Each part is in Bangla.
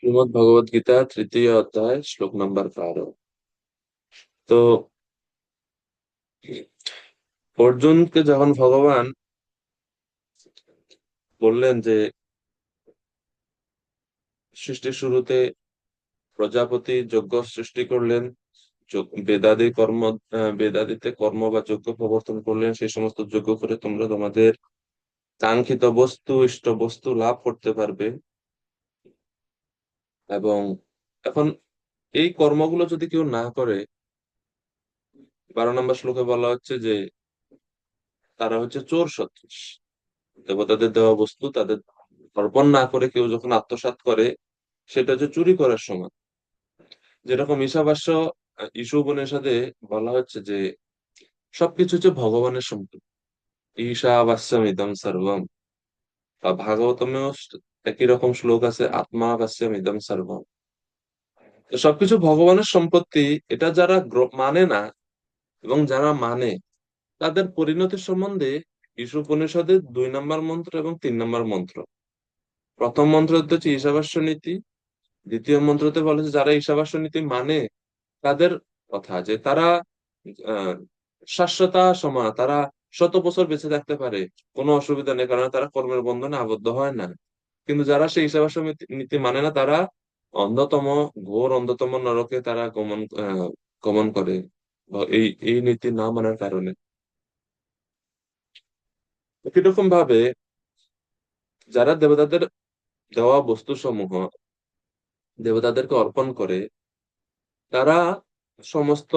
শ্রীমদ্ ভগবদ গীতা তৃতীয় অধ্যায় শ্লোক নাম্বার 12। তো অর্জুনকে যখন ভগবান বললেন যে সৃষ্টির শুরুতে প্রজাপতি যজ্ঞ সৃষ্টি করলেন, বেদাদি কর্ম, বেদাদিতে কর্ম বা যজ্ঞ প্রবর্তন করলেন, সেই সমস্ত যজ্ঞ করে তোমরা তোমাদের কাঙ্ক্ষিত বস্তু ইষ্ট বস্তু লাভ করতে পারবে। এবং এখন এই কর্মগুলো যদি কেউ না করে, 12 নম্বর শ্লোকে বলা হচ্ছে যে তারা হচ্ছে চোর সদৃশ। দেবতাদের দেওয়া বস্তু তাদের অর্পণ না করে কেউ যখন আত্মসাৎ করে, সেটা হচ্ছে চুরি করার সমান। যেরকম ঈশাবাস্য, ঈশা উপনিষদে বলা হচ্ছে যে সবকিছু হচ্ছে ভগবানের সম্পত্তি। ঈশাবাস্যম ইদম সর্বম। বা ভাগবতমেও একই রকম শ্লোক আছে, আত্মা বাস্যম ইদম সর্বম। তো সবকিছু ভগবানের সম্পত্তি। এটা যারা মানে না এবং যারা মানে, তাদের পরিণতির সম্বন্ধে ঈশা উপনিষদের 2 নম্বর মন্ত্র এবং 3 নম্বর মন্ত্র। প্রথম মন্ত্র হচ্ছে ঈশাবাস্য নীতি, দ্বিতীয় মন্ত্রতে বলেছে যারা ঈশাবাস্য নীতি মানে তাদের কথা, যে তারা আহ শাশ্বতা সমান, তারা 100 বছর বেঁচে থাকতে পারে, কোনো অসুবিধা নেই, কারণ তারা কর্মের বন্ধনে আবদ্ধ হয় না। কিন্তু যারা সেই ঈশাবাস্য নীতি মানে না, তারা অন্ধতম, ঘোর অন্ধতম নরকে তারা গমন করে, এই এই নীতি না মানার কারণে। কিরকম ভাবে যারা দেবতাদের দেওয়া বস্তু সমূহ দেবতাদেরকে অর্পণ করে, তারা সমস্ত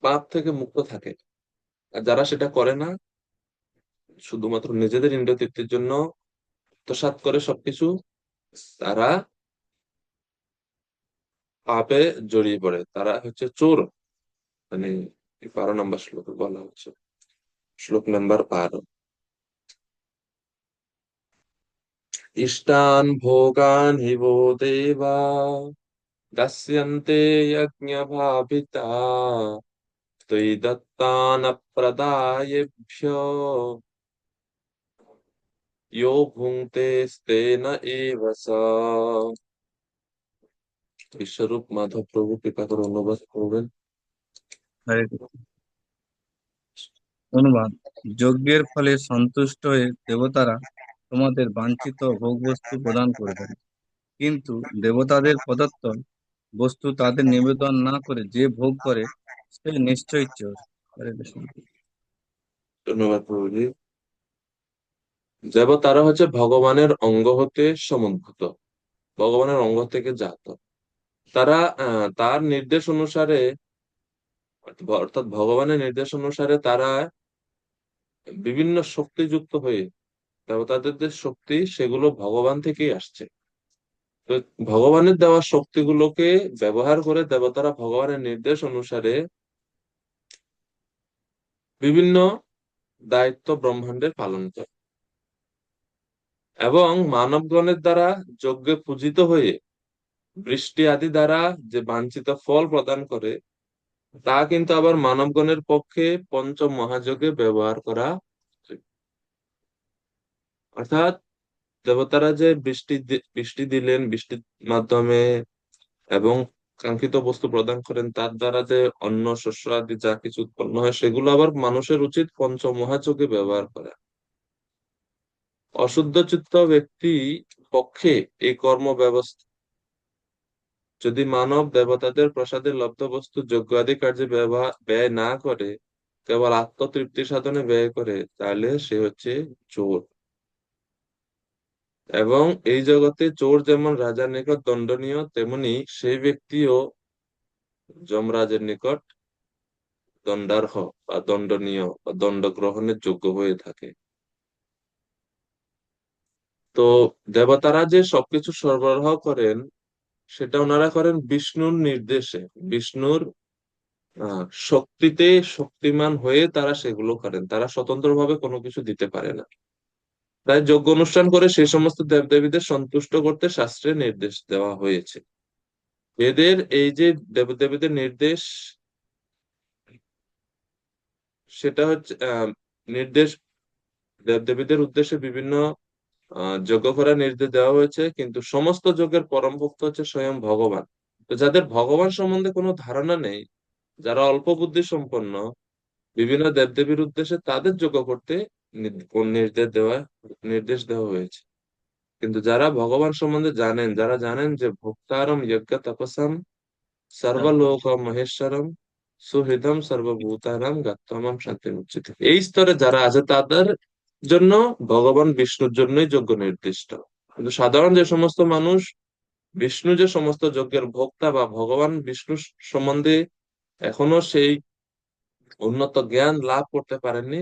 পাপ থেকে মুক্ত থাকে। আর যারা সেটা করে না, শুধুমাত্র নিজেদের ইন্দ্রিয় তৃপ্তির জন্য আত্মসাৎ করে সবকিছু, তারা পাপে জড়িয়ে পড়ে, তারা হচ্ছে চোর। মানে এই 12 নম্বর শ্লোকে বলা হচ্ছে, শ্লোক নাম্বার 12। ইষ্টান ভোগান হি वो দেবা দাস্যন্তে যজ্ঞ ভাবিতা তৈ দত্তান প্রদায়েভ্য यो ভুঙ্ক্তে স্তেন এব স। বিশ্বরূপ মাধব প্রভু কৃপা করে অনুবাদ করবেন। হরে কৃষ্ণ। অনুবাদ: যজ্ঞের ফলে সন্তুষ্ট হয়ে দেবতারা তোমাদের বাঞ্ছিত ভোগবস্তু প্রদান করবেন, কিন্তু দেবতাদের প্রদত্ত বস্তু তাদের নিবেদন না করে যে ভোগ করে সে নিশ্চয়ই চোর। হরে কৃষ্ণ। ধন্যবাদ প্রভুজি। দেবতারা হচ্ছে ভগবানের অঙ্গ হতে সমুদ্ভূত, ভগবানের অঙ্গ থেকে জাত। তারা তার নির্দেশ অনুসারে, অর্থাৎ ভগবানের নির্দেশ অনুসারে তারা বিভিন্ন শক্তিযুক্ত হয়ে, দেবতাদের যে শক্তি সেগুলো ভগবান থেকেই আসছে। তো ভগবানের দেওয়া শক্তিগুলোকে ব্যবহার করে দেবতারা ভগবানের নির্দেশ অনুসারে বিভিন্ন দায়িত্ব ব্রহ্মাণ্ডে পালন করে, এবং মানবগণের দ্বারা যজ্ঞে পূজিত হয়ে বৃষ্টি আদি দ্বারা যে বাঞ্ছিত ফল প্রদান করে, তা কিন্তু আবার মানবগণের পক্ষে পঞ্চ মহাযজ্ঞে ব্যবহার করা উচিত। অর্থাৎ দেবতারা যে বৃষ্টি দিলেন, বৃষ্টির মাধ্যমে, এবং কাঙ্ক্ষিত বস্তু প্রদান করেন, তার দ্বারা যে অন্ন শস্য আদি যা কিছু উৎপন্ন হয়, সেগুলো আবার মানুষের উচিত পঞ্চ মহাযজ্ঞে ব্যবহার করা। অশুদ্ধ চিত্ত ব্যক্তি পক্ষে এই কর্ম ব্যবস্থা, যদি মানব দেবতাদের প্রসাদে লব্ধ বস্তু যজ্ঞ আদি কার্যে ব্যয় না করে, কেবল আত্মতৃপ্তি সাধনে ব্যয় করে, তাহলে সে হচ্ছে চোর। এবং এই জগতে চোর যেমন রাজার নিকট দণ্ডনীয়, তেমনি সেই ব্যক্তিও যমরাজের নিকট দণ্ডার্হ বা দণ্ডনীয় বা দণ্ড গ্রহণের যোগ্য হয়ে থাকে। তো দেবতারা যে সবকিছু সরবরাহ করেন, সেটা ওনারা করেন বিষ্ণুর নির্দেশে, বিষ্ণুর শক্তিতে শক্তিমান হয়ে তারা সেগুলো করেন, তারা স্বতন্ত্রভাবে কোনো কিছু দিতে পারে না। তাই যজ্ঞ অনুষ্ঠান করে সেই সমস্ত দেবদেবীদের সন্তুষ্ট করতে শাস্ত্রে নির্দেশ দেওয়া হয়েছে। এদের এই যে দেবদেবীদের নির্দেশ, সেটা হচ্ছে নির্দেশ দেবদেবীদের উদ্দেশ্যে বিভিন্ন যজ্ঞ করার নির্দেশ দেওয়া হয়েছে, কিন্তু সমস্ত যজ্ঞের পরম ভক্ত হচ্ছে স্বয়ং ভগবান। তো যাদের ভগবান সম্বন্ধে কোনো ধারণা নেই, যারা অল্প বুদ্ধি সম্পন্ন, বিভিন্ন দেবদেবীর উদ্দেশ্যে তাদের যজ্ঞ করতে কোন নির্দেশ দেওয়া হয়েছে। কিন্তু যারা ভগবান সম্বন্ধে জানেন, যারা জানেন যে ভোক্তারম যজ্ঞ তপসাম সর্বলোক মহেশ্বরম সুহৃদম সর্বভূতানাম গাত্তামাম শান্তি উচ্চিত, এই স্তরে যারা আছে তাদের জন্য ভগবান বিষ্ণুর জন্যই যজ্ঞ নির্দিষ্ট। কিন্তু সাধারণ যে সমস্ত মানুষ বিষ্ণু যে সমস্ত যজ্ঞের ভোক্তা বা ভগবান বিষ্ণু সম্বন্ধে এখনো সেই উন্নত জ্ঞান লাভ করতে পারেননি,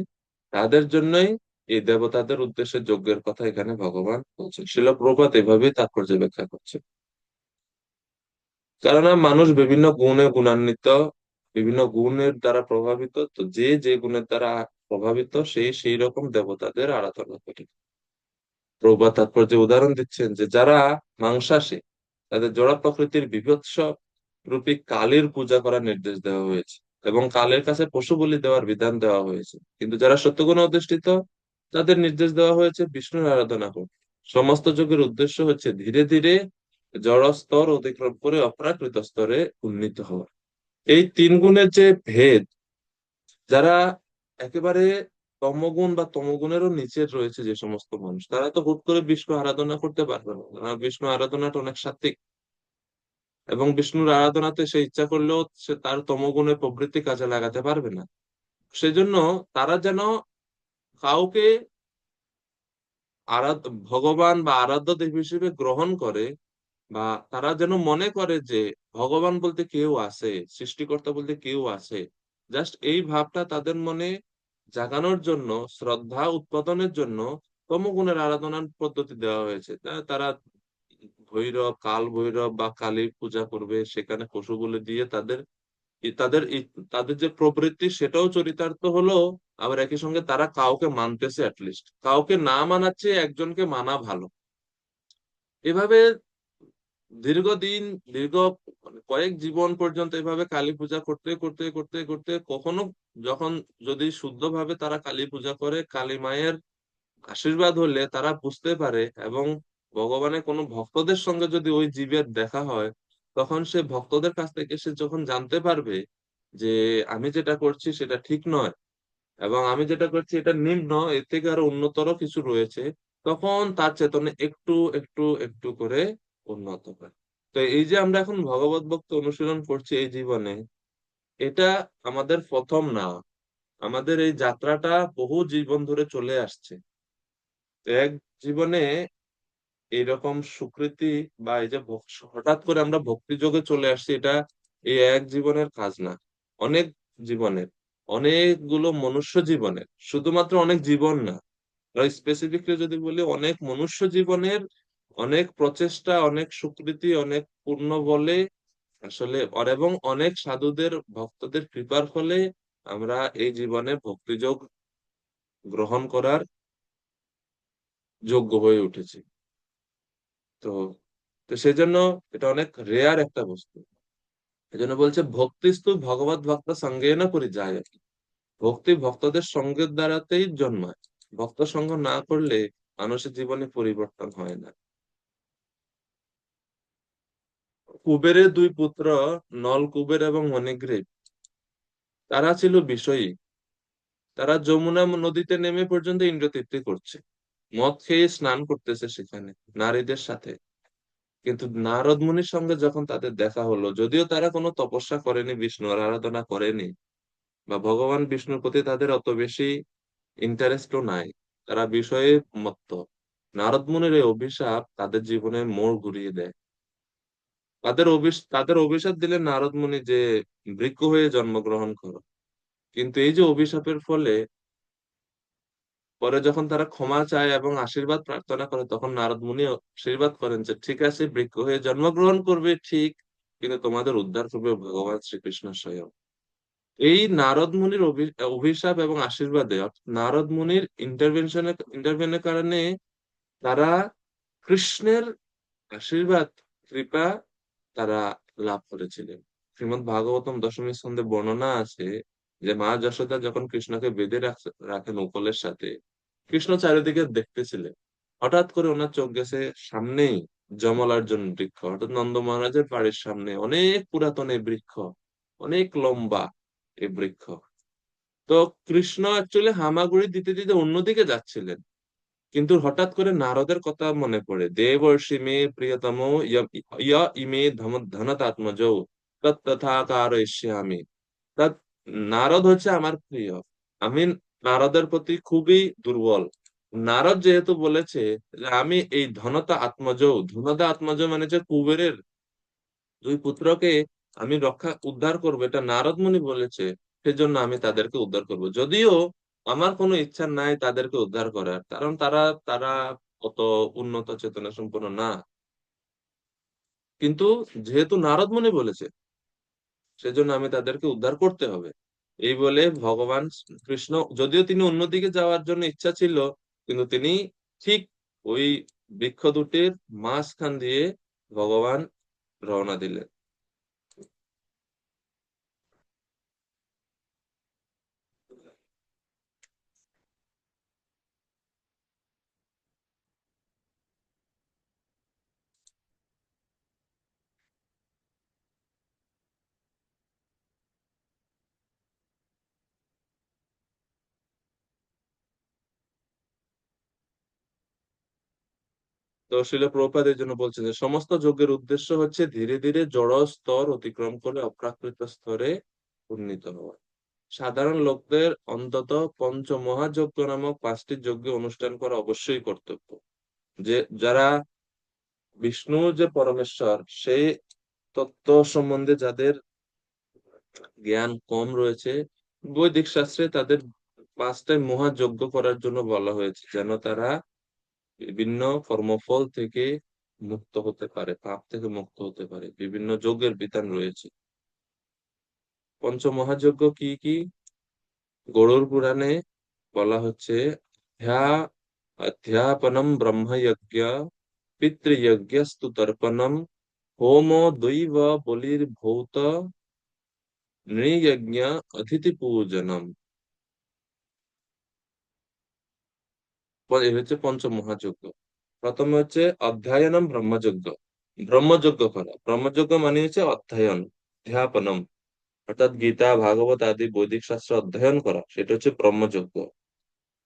তাদের জন্যই এই দেবতাদের উদ্দেশ্যে যজ্ঞের কথা এখানে ভগবান বলছেন। শিল প্রপাত এভাবেই তাৎপর্য ব্যাখ্যা করছে। কেননা মানুষ বিভিন্ন গুণে গুণান্বিত, বিভিন্ন গুণের দ্বারা প্রভাবিত, তো যে যে গুণের দ্বারা প্রভাবিত সেই সেই রকম দেবতাদের আরাধনা করে। প্রভুপাদ তাৎপর্য উদাহরণ দিচ্ছেন যে যারা মাংসাশী, তাদের জড় প্রকৃতির বীভৎস রূপী কালীর পূজা করার নির্দেশ দেওয়া হয়েছে এবং কালের কাছে পশু বলি দেওয়ার বিধান দেওয়া হয়েছে। কিন্তু যারা সত্যগুণে অধিষ্ঠিত, তাদের নির্দেশ দেওয়া হয়েছে বিষ্ণুর আরাধনা করতে। সমস্ত যজ্ঞের উদ্দেশ্য হচ্ছে ধীরে ধীরে জড় স্তর অতিক্রম করে অপ্রাকৃত স্তরে উন্নীত হওয়া। এই তিন গুণের যে ভেদ, যারা একেবারে তমগুণ বা তমগুণেরও নিচে রয়েছে যে সমস্ত মানুষ, তারা তো হুট করে বিষ্ণু আরাধনা করতে পারবে না, কারণ বিষ্ণু আরাধনাটা অনেক সাত্ত্বিক, এবং বিষ্ণুর আরাধনাতে সে ইচ্ছা করলেও সে তার তমগুণের প্রবৃত্তি কাজে লাগাতে পারবে না। সেজন্য তারা যেন কাউকে ভগবান বা আরাধ্য দেব হিসেবে গ্রহণ করে, বা তারা যেন মনে করে যে ভগবান বলতে কেউ আছে, সৃষ্টিকর্তা বলতে কেউ আছে, জাস্ট এই ভাবটা তাদের মনে জাগানোর জন্য, শ্রদ্ধা উৎপাদনের জন্য তমগুণের আরাধনার পদ্ধতি দেওয়া হয়েছে। তারা ভৈরব, কাল ভৈরব বা কালী পূজা করবে, সেখানে পশু বলি দিয়ে তাদের তাদের যে প্রবৃত্তি সেটাও চরিতার্থ হলো। আবার একই সঙ্গে তারা কাউকে মানতেছে, অ্যাটলিস্ট কাউকে না মানাচ্ছে, একজনকে মানা ভালো। এভাবে দীর্ঘদিন, দীর্ঘ কয়েক জীবন পর্যন্ত এভাবে কালী পূজা করতে করতে করতে করতে কখনো যখন যদি শুদ্ধভাবে তারা কালী পূজা করে, কালী মায়ের আশীর্বাদ হলে তারা বুঝতে পারে, এবং ভগবানের কোনো ভক্তদের সঙ্গে যদি ওই জীবের দেখা হয়, তখন সে ভক্তদের কাছ থেকে সে যখন জানতে পারবে যে আমি যেটা করছি সেটা ঠিক নয়, এবং আমি যেটা করছি এটা নিম্ন, এর থেকে আরো উন্নতর কিছু রয়েছে, তখন তার চেতনা একটু একটু একটু করে উন্নত হয়। তো এই যে আমরা এখন ভগবত ভক্তি অনুশীলন করছি এই জীবনে, এটা আমাদের প্রথম না, আমাদের এই যাত্রাটা বহু জীবন ধরে চলে আসছে। তো এক জীবনে এইরকম স্বীকৃতি বা এই যে হঠাৎ করে আমরা ভক্তি যোগে চলে আসছি, এটা এই এক জীবনের কাজ না, অনেক জীবনের, অনেকগুলো মনুষ্য জীবনের, শুধুমাত্র অনেক জীবন না, স্পেসিফিকলি যদি বলি অনেক মনুষ্য জীবনের, অনেক প্রচেষ্টা, অনেক স্বীকৃতি, অনেক পূর্ণ বলে আসলে এবং অনেক সাধুদের ভক্তদের কৃপার ফলে আমরা এই জীবনে ভক্তিযোগ গ্রহণ করার যোগ্য হয়ে উঠেছি। তো তো সেজন্য এটা অনেক রেয়ার একটা বস্তু। এজন্য বলছে ভক্তিস্তু ভগবত ভক্ত সঙ্গে না করি যায় আর কি। ভক্তি ভক্তদের সঙ্গের দ্বারাতেই জন্মায়, ভক্ত সঙ্গ না করলে মানুষের জীবনে পরিবর্তন হয় না। কুবেরের দুই পুত্র নল কুবের এবং মণিগ্রীব, তারা ছিল বিষয়ী। তারা যমুনা নদীতে নেমে পর্যন্ত ইন্দ্রতৃপ্তি করছে, মদ খেয়ে স্নান করতেছে সেখানে নারীদের সাথে। কিন্তু নারদ মুনির সঙ্গে যখন তাদের দেখা হলো, যদিও তারা কোনো তপস্যা করেনি, বিষ্ণুর আরাধনা করেনি, বা ভগবান বিষ্ণুর প্রতি তাদের অত বেশি ইন্টারেস্টও নাই, তারা বিষয়ে মত্ত, নারদ মুনির এই অভিশাপ তাদের জীবনে মোড় ঘুরিয়ে দেয়। তাদের অভিশাপ দিলেন নারদ মুনি যে বৃক্ষ হয়ে জন্মগ্রহণ করো। কিন্তু এই যে অভিশাপের ফলে পরে যখন তারা ক্ষমা চায় এবং আশীর্বাদ প্রার্থনা করে, তখন নারদ মুনি আশীর্বাদ করেন যে ঠিক আছে, বৃক্ষ হয়ে জন্মগ্রহণ করবে ঠিক, কিন্তু তোমাদের উদ্ধার করবে ভগবান শ্রীকৃষ্ণ স্বয়ং। এই নারদ মুনির অভিশাপ এবং আশীর্বাদে, অর্থাৎ নারদ মুনির ইন্টারভেনের কারণে তারা কৃষ্ণের আশীর্বাদ, কৃপা তারা লাভ করেছিলেন। শ্রীমদ্ ভাগবতম দশমী স্কন্ধে বর্ণনা আছে যে মা যশোদা যখন কৃষ্ণকে বেঁধে রাখেন উপলের সাথে, কৃষ্ণ চারিদিকে দেখতেছিলেন হঠাৎ করে ওনার চোখ গেছে সামনেই জমলার্জুন বৃক্ষ, অর্থাৎ নন্দ মহারাজের বাড়ির সামনে অনেক পুরাতন এই বৃক্ষ, অনেক লম্বা এই বৃক্ষ। তো কৃষ্ণ অ্যাকচুয়ালি হামাগুড়ি দিতে দিতে অন্যদিকে যাচ্ছিলেন, কিন্তু হঠাৎ করে নারদের কথা মনে পড়ে, দেবর্ষি মে প্রিয়তম ইমে ধনতাত্মজ তথাকারয়িষ্যামি। তা নারদ হচ্ছে আমার প্রিয়, আমি নারদের প্রতি খুবই দুর্বল। নারদ যেহেতু বলেছে যে আমি এই ধনতা আত্মজ, ধনতা আত্মজ মানে যে কুবেরের দুই পুত্রকে আমি উদ্ধার করবো, এটা নারদ মুনি বলেছে, সেজন্য আমি তাদেরকে উদ্ধার করব। যদিও আমার কোনো ইচ্ছা নাই তাদেরকে উদ্ধার করার, কারণ তারা তারা অত উন্নত চেতনা সম্পন্ন না, কিন্তু যেহেতু নারদ মুনি বলেছে, সেজন্য আমি তাদেরকে উদ্ধার করতে হবে। এই বলে ভগবান কৃষ্ণ, যদিও তিনি অন্যদিকে যাওয়ার জন্য ইচ্ছা ছিল, কিন্তু তিনি ঠিক ওই বৃক্ষ দুটির মাঝখান দিয়ে ভগবান রওনা দিলেন। তো শিল প্রভুপাদ এই জন্য বলছেন যে সমস্ত যজ্ঞের উদ্দেশ্য হচ্ছে ধীরে ধীরে জড় স্তর অতিক্রম করে অপ্রাকৃত স্তরে উন্নীত হওয়া। সাধারণ লোকদের অন্তত পঞ্চ মহাযজ্ঞ নামক 5টি যজ্ঞ অনুষ্ঠান করা অবশ্যই কর্তব্য। যে যারা বিষ্ণু যে পরমেশ্বর সেই তত্ত্ব সম্বন্ধে যাদের জ্ঞান কম রয়েছে, বৈদিক শাস্ত্রে তাদের 5টাই মহাযজ্ঞ করার জন্য বলা হয়েছে, যেন তারা বিভিন্ন কর্মফল থেকে মুক্ত হতে পারে, পাপ থেকে মুক্ত হতে পারে। বিভিন্ন যজ্ঞের বিধান রয়েছে। পঞ্চমহাযজ্ঞ কি কি? গরুড় পুরাণে বলা হচ্ছে, ধ্যাা অধ্যাপনম ব্রহ্মযজ্ঞ, পিতৃযজ্ঞস্তু তর্পণম, হোম দৈব বলির ভৌত, নৃযজ্ঞ অতিথি পূজনম। এই হচ্ছে পঞ্চমহাযজ্ঞ। প্রথমে হচ্ছে অধ্যায়নম ব্রহ্মযজ্ঞ, ব্রহ্মযজ্ঞ করা। ব্রহ্মযজ্ঞ মানে হচ্ছে অধ্যয়ন, অধ্যাপনম, অর্থাৎ গীতা ভাগবত আদি বৈদিক শাস্ত্র অধ্যয়ন করা, সেটা হচ্ছে ব্রহ্মযজ্ঞ।